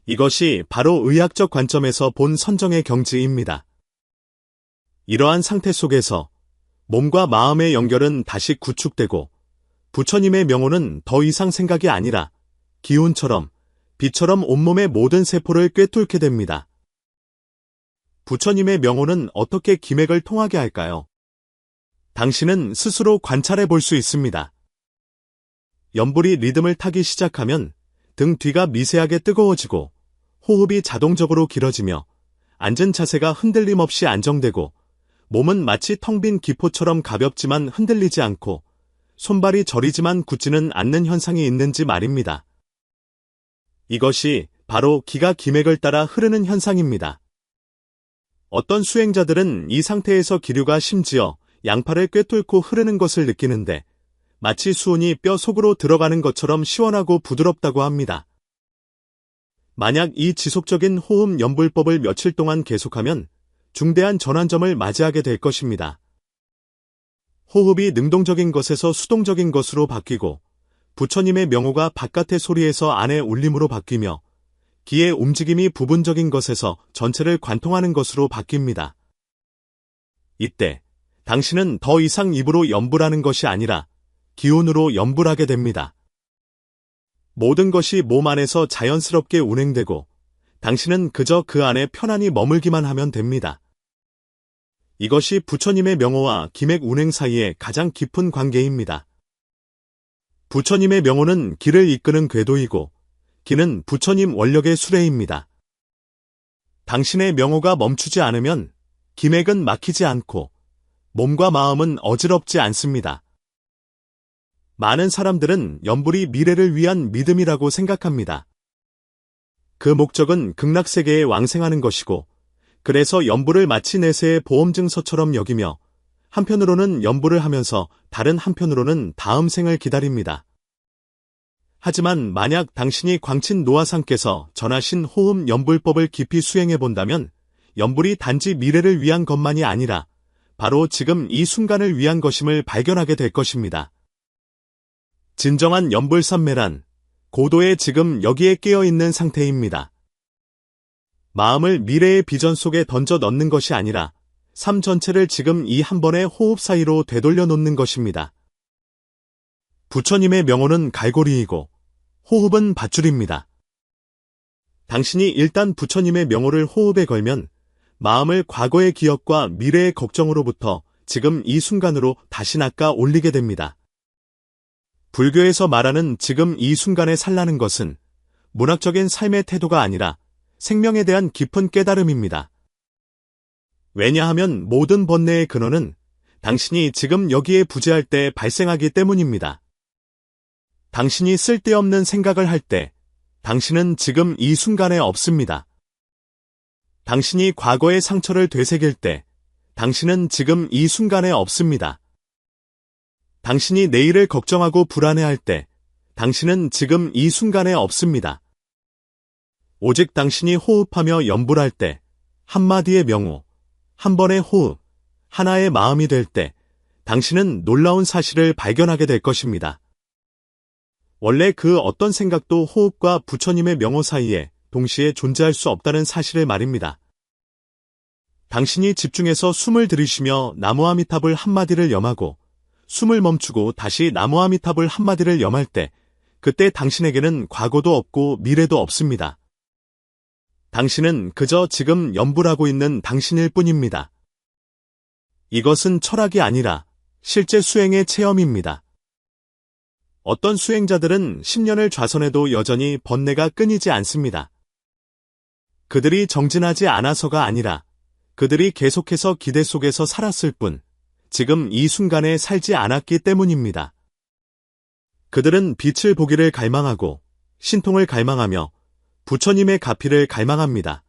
이것이 바로 의학적 관점에서 본 선정의 경지입니다. 이러한 상태 속에서 몸과 마음의 연결은 다시 구축되고 부처님의 명호는 더 이상 생각이 아니라 기운처럼 빛처럼 온몸의 모든 세포를 꿰뚫게 됩니다. 부처님의 명호는 어떻게 기맥을 통하게 할까요? 당신은 스스로 관찰해 볼 수 있습니다. 염불이 리듬을 타기 시작하면 등 뒤가 미세하게 뜨거워지고 호흡이 자동적으로 길어지며 앉은 자세가 흔들림 없이 안정되고 몸은 마치 텅 빈 기포처럼 가볍지만 흔들리지 않고 손발이 저리지만 굳지는 않는 현상이 있는지 말입니다. 이것이 바로 기가 기맥을 따라 흐르는 현상입니다. 어떤 수행자들은 이 상태에서 기류가 심지어 양팔을 꿰뚫고 흐르는 것을 느끼는데 마치 수온이 뼈 속으로 들어가는 것처럼 시원하고 부드럽다고 합니다. 만약 이 지속적인 호흡 염불법을 며칠 동안 계속하면 중대한 전환점을 맞이하게 될 것입니다. 호흡이 능동적인 것에서 수동적인 것으로 바뀌고 부처님의 명호가 바깥의 소리에서 안의 울림으로 바뀌며 기의 움직임이 부분적인 것에서 전체를 관통하는 것으로 바뀝니다. 이때 당신은 더 이상 입으로 염불하는 것이 아니라 기운으로 염불하게 됩니다. 모든 것이 몸 안에서 자연스럽게 운행되고 당신은 그저 그 안에 편안히 머물기만 하면 됩니다. 이것이 부처님의 명호와 기맥 운행 사이의 가장 깊은 관계입니다. 부처님의 명호는 기를 이끄는 궤도이고 기는 부처님 원력의 수레입니다. 당신의 명호가 멈추지 않으면 기맥은 막히지 않고 몸과 마음은 어지럽지 않습니다. 많은 사람들은 연불이 미래를 위한 믿음이라고 생각합니다. 그 목적은 극락세계에 왕생하는 것이고, 그래서 연불을 마치 내세의 보험증서처럼 여기며, 한편으로는 연불을 하면서 다른 한편으로는 다음 생을 기다립니다. 하지만 만약 당신이 광친 노아상께서 전하신 호흡 연불법을 깊이 수행해 본다면 연불이 단지 미래를 위한 것만이 아니라 바로 지금 이 순간을 위한 것임을 발견하게 될 것입니다. 진정한 연불삼매란 고도의 지금 여기에 깨어있는 상태입니다. 마음을 미래의 비전 속에 던져 넣는 것이 아니라 삶 전체를 지금 이 한 번의 호흡 사이로 되돌려 놓는 것입니다. 부처님의 명호는 갈고리이고 호흡은 밧줄입니다. 당신이 일단 부처님의 명호를 호흡에 걸면 마음을 과거의 기억과 미래의 걱정으로부터 지금 이 순간으로 다시 낚아 올리게 됩니다. 불교에서 말하는 지금 이 순간에 살라는 것은 문학적인 삶의 태도가 아니라 생명에 대한 깊은 깨달음입니다. 왜냐하면 모든 번뇌의 근원은 당신이 지금 여기에 부재할 때 발생하기 때문입니다. 당신이 쓸데없는 생각을 할 때 당신은 지금 이 순간에 없습니다. 당신이 과거의 상처를 되새길 때 당신은 지금 이 순간에 없습니다. 당신이 내일을 걱정하고 불안해할 때 당신은 지금 이 순간에 없습니다. 오직 당신이 호흡하며 연불할 때 한마디의 명호, 한 번의 호흡, 하나의 마음이 될 때 당신은 놀라운 사실을 발견하게 될 것입니다. 원래 그 어떤 생각도 호흡과 부처님의 명호 사이에 동시에 존재할 수 없다는 사실을 말입니다. 당신이 집중해서 숨을 들이쉬며 나무아미탑을 한마디를 염하고 숨을 멈추고 다시 나무아미탑을 한마디를 염할 때 그때 당신에게는 과거도 없고 미래도 없습니다. 당신은 그저 지금 연불하고 있는 당신일 뿐입니다. 이것은 철학이 아니라 실제 수행의 체험입니다. 어떤 수행자들은 10년을 좌선해도 여전히 번뇌가 끊이지 않습니다. 그들이 정진하지 않아서가 아니라 그들이 계속해서 기대 속에서 살았을 뿐 지금 이 순간에 살지 않았기 때문입니다. 그들은 빛을 보기를 갈망하고 신통을 갈망하며 부처님의 가피를 갈망합니다.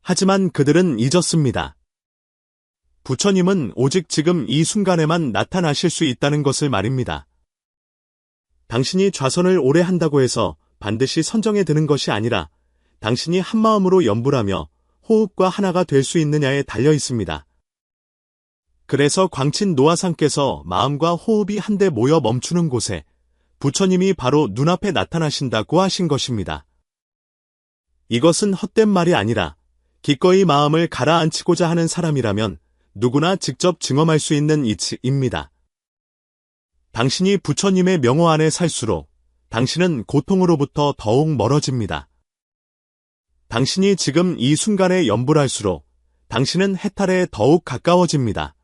하지만 그들은 잊었습니다. 부처님은 오직 지금 이 순간에만 나타나실 수 있다는 것을 말입니다. 당신이 좌선을 오래 한다고 해서 반드시 선정에 드는 것이 아니라 당신이 한마음으로 연불하며 호흡과 하나가 될 수 있느냐에 달려 있습니다. 그래서 광친 노아상께서 마음과 호흡이 한데 모여 멈추는 곳에 부처님이 바로 눈앞에 나타나신다고 하신 것입니다. 이것은 헛된 말이 아니라 기꺼이 마음을 가라앉히고자 하는 사람이라면 누구나 직접 증험할 수 있는 이치입니다. 당신이 부처님의 명호 안에 살수록 당신은 고통으로부터 더욱 멀어집니다. 당신이 지금 이 순간에 연불할수록 당신은 해탈에 더욱 가까워집니다.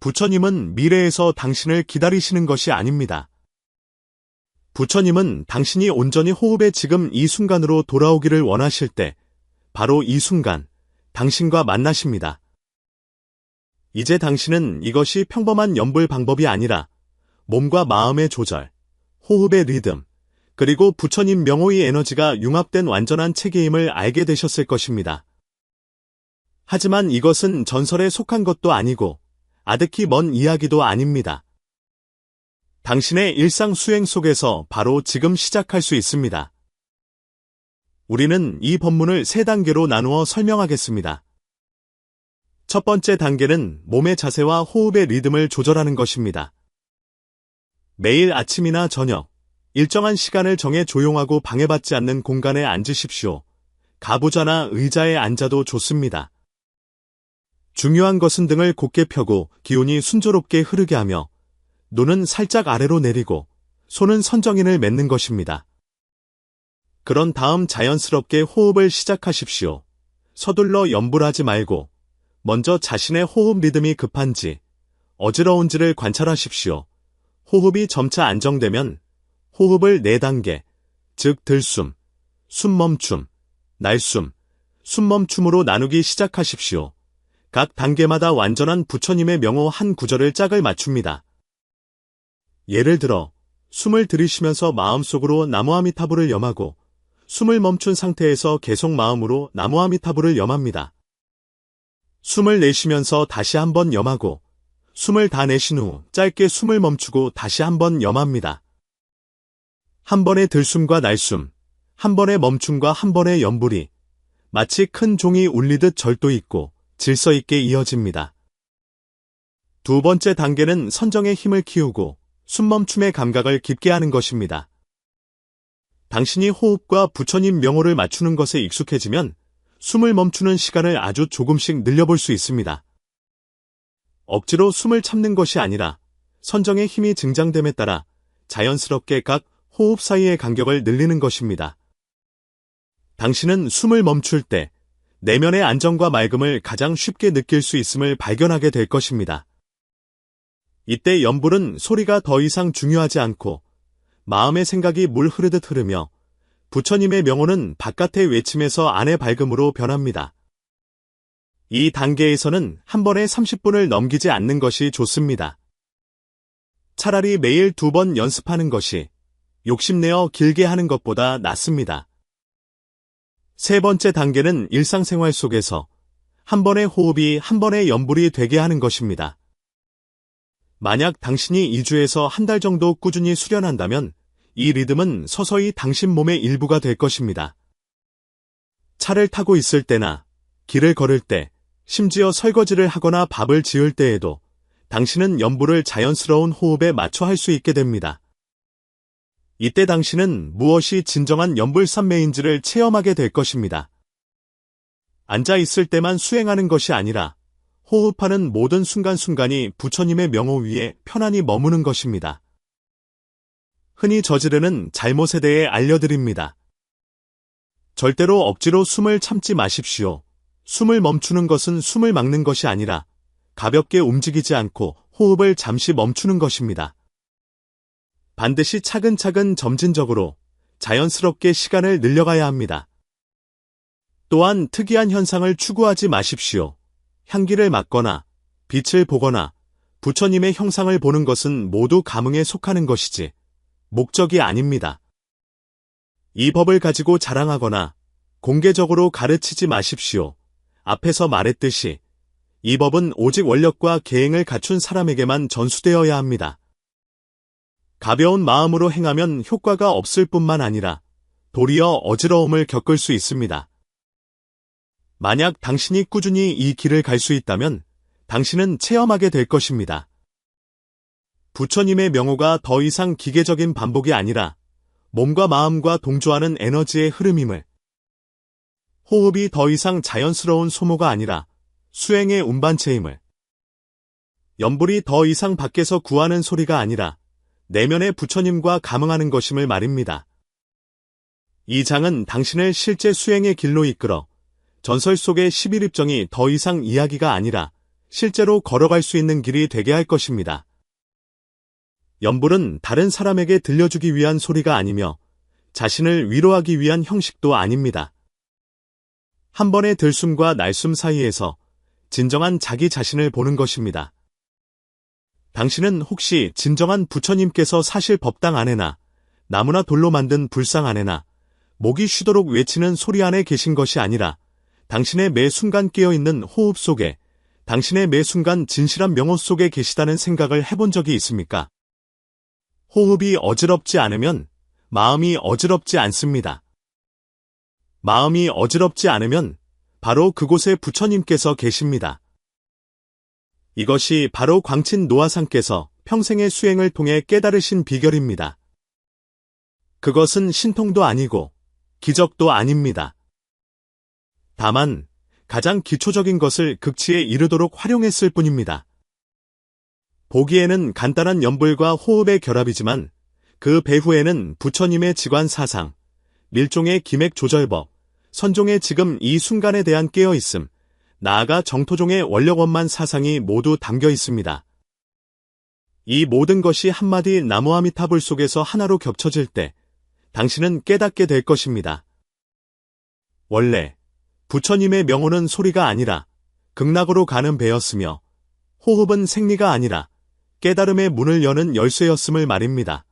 부처님은 미래에서 당신을 기다리시는 것이 아닙니다. 부처님은 당신이 온전히 호흡의 지금 이 순간으로 돌아오기를 원하실 때 바로 이 순간 당신과 만나십니다. 이제 당신은 이것이 평범한 연불 방법이 아니라 몸과 마음의 조절, 호흡의 리듬, 그리고 부처님 명호의 에너지가 융합된 완전한 체계임을 알게 되셨을 것입니다. 하지만 이것은 전설에 속한 것도 아니고 아득히 먼 이야기도 아닙니다. 당신의 일상 수행 속에서 바로 지금 시작할 수 있습니다. 우리는 이 법문을 3단계로 나누어 설명하겠습니다. 첫 번째 단계는 몸의 자세와 호흡의 리듬을 조절하는 것입니다. 매일 아침이나 저녁, 일정한 시간을 정해 조용하고 방해받지 않는 공간에 앉으십시오. 가부좌나 의자에 앉아도 좋습니다. 중요한 것은 등을 곧게 펴고 기운이 순조롭게 흐르게 하며 눈은 살짝 아래로 내리고 손은 선정인을 맺는 것입니다. 그런 다음 자연스럽게 호흡을 시작하십시오. 서둘러 연불하지 말고 먼저 자신의 호흡 리듬이 급한지 어지러운지를 관찰하십시오. 호흡이 점차 안정되면 호흡을 4단계, 즉 들숨, 숨멈춤, 날숨, 숨멈춤으로 나누기 시작하십시오. 각 단계마다 완전한 부처님의 명호 한 구절을 짝을 맞춥니다. 예를 들어 숨을 들이쉬면서 마음속으로 나무아미타불을 염하고 숨을 멈춘 상태에서 계속 마음으로 나무아미타불을 염합니다. 숨을 내쉬면서 다시 한번 염하고 숨을 다 내쉰 후 짧게 숨을 멈추고 다시 한번 염합니다. 한 번의 들숨과 날숨, 한 번의 멈춤과 한 번의 염불이 마치 큰 종이 울리듯 절도 있고 질서 있게 이어집니다. 두 번째 단계는 선정의 힘을 키우고 숨멈춤의 감각을 깊게 하는 것입니다. 당신이 호흡과 부처님 명호를 맞추는 것에 익숙해지면 숨을 멈추는 시간을 아주 조금씩 늘려볼 수 있습니다. 억지로 숨을 참는 것이 아니라 선정의 힘이 증장됨에 따라 자연스럽게 각 호흡 사이의 간격을 늘리는 것입니다. 당신은 숨을 멈출 때 내면의 안정과 맑음을 가장 쉽게 느낄 수 있음을 발견하게 될 것입니다. 이때 염불은 소리가 더 이상 중요하지 않고 마음의 생각이 물 흐르듯 흐르며 부처님의 명호는 바깥의 외침에서 안의 밝음으로 변합니다. 이 단계에서는 한 번에 30분을 넘기지 않는 것이 좋습니다. 차라리 매일 2번 연습하는 것이 욕심내어 길게 하는 것보다 낫습니다. 세 번째 단계는 일상생활 속에서 한 번의 호흡이 한 번의 염불이 되게 하는 것입니다. 만약 당신이 2주에서 한 달 정도 꾸준히 수련한다면 이 리듬은 서서히 당신 몸의 일부가 될 것입니다. 차를 타고 있을 때나 길을 걸을 때, 심지어 설거지를 하거나 밥을 지을 때에도 당신은 염불을 자연스러운 호흡에 맞춰 할 수 있게 됩니다. 이때 당신은 무엇이 진정한 염불삼매인지를 체험하게 될 것입니다. 앉아 있을 때만 수행하는 것이 아니라 호흡하는 모든 순간순간이 부처님의 명호 위에 편안히 머무는 것입니다. 흔히 저지르는 잘못에 대해 알려드립니다. 절대로 억지로 숨을 참지 마십시오. 숨을 멈추는 것은 숨을 막는 것이 아니라 가볍게 움직이지 않고 호흡을 잠시 멈추는 것입니다. 반드시 차근차근 점진적으로 자연스럽게 시간을 늘려가야 합니다. 또한 특이한 현상을 추구하지 마십시오. 향기를 맡거나 빛을 보거나 부처님의 형상을 보는 것은 모두 감흥에 속하는 것이지 목적이 아닙니다. 이 법을 가지고 자랑하거나 공개적으로 가르치지 마십시오. 앞에서 말했듯이 이 법은 오직 원력과 계행을 갖춘 사람에게만 전수되어야 합니다. 가벼운 마음으로 행하면 효과가 없을 뿐만 아니라 도리어 어지러움을 겪을 수 있습니다. 만약 당신이 꾸준히 이 길을 갈 수 있다면 당신은 체험하게 될 것입니다. 부처님의 명호가 더 이상 기계적인 반복이 아니라 몸과 마음과 동조하는 에너지의 흐름임을, 호흡이 더 이상 자연스러운 소모가 아니라 수행의 운반체임을, 염불이 더 이상 밖에서 구하는 소리가 아니라 내면의 부처님과 감응하는 것임을 말입니다. 이 장은 당신을 실제 수행의 길로 이끌어 전설 속의 11입정이 더 이상 이야기가 아니라 실제로 걸어갈 수 있는 길이 되게 할 것입니다. 염불은 다른 사람에게 들려주기 위한 소리가 아니며 자신을 위로하기 위한 형식도 아닙니다. 한 번의 들숨과 날숨 사이에서 진정한 자기 자신을 보는 것입니다. 당신은 혹시 진정한 부처님께서 사실 법당 안에나 나무나 돌로 만든 불상 안에나 목이 쉬도록 외치는 소리 안에 계신 것이 아니라 당신의 매 순간 깨어있는 호흡 속에, 당신의 매 순간 진실한 명호 속에 계시다는 생각을 해본 적이 있습니까? 호흡이 어지럽지 않으면 마음이 어지럽지 않습니다. 마음이 어지럽지 않으면 바로 그곳에 부처님께서 계십니다. 이것이 바로 광친 노아상께서 평생의 수행을 통해 깨달으신 비결입니다. 그것은 신통도 아니고 기적도 아닙니다. 다만 가장 기초적인 것을 극치에 이르도록 활용했을 뿐입니다. 보기에는 간단한 염불과 호흡의 결합이지만 그 배후에는 부처님의 지관 사상, 밀종의 기맥 조절법, 선종의 지금 이 순간에 대한 깨어있음, 나아가 정토종의 원력원만 사상이 모두 담겨 있습니다. 이 모든 것이 한마디 나무아미타불 속에서 하나로 겹쳐질 때 당신은 깨닫게 될 것입니다. 원래 부처님의 명호는 소리가 아니라 극락으로 가는 배였으며 호흡은 생리가 아니라 깨달음의 문을 여는 열쇠였음을 말입니다.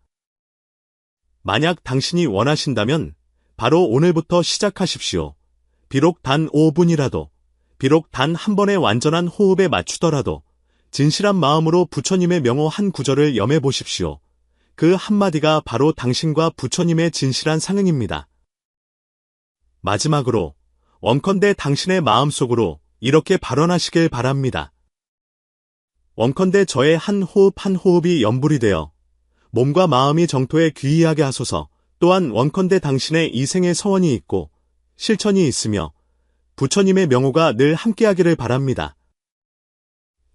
만약 당신이 원하신다면 바로 오늘부터 시작하십시오. 비록 단 5분이라도, 비록 단 한 번의 완전한 호흡에 맞추더라도 진실한 마음으로 부처님의 명호 한 구절을 염해 보십시오. 그 한마디가 바로 당신과 부처님의 진실한 상응입니다. 마지막으로 원컨대 당신의 마음속으로 이렇게 발언하시길 바랍니다. 원컨대 저의 한 호흡 한 호흡이 염불이 되어 몸과 마음이 정토에 귀의하게 하소서. 또한 원컨대 당신의 이생의 서원이 있고 실천이 있으며 부처님의 명호가 늘 함께하기를 바랍니다.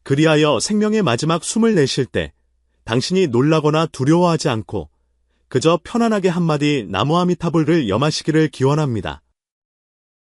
그리하여 생명의 마지막 숨을 내쉴 때 당신이 놀라거나 두려워하지 않고 그저 편안하게 한마디 나무아미타불을 염하시기를 기원합니다.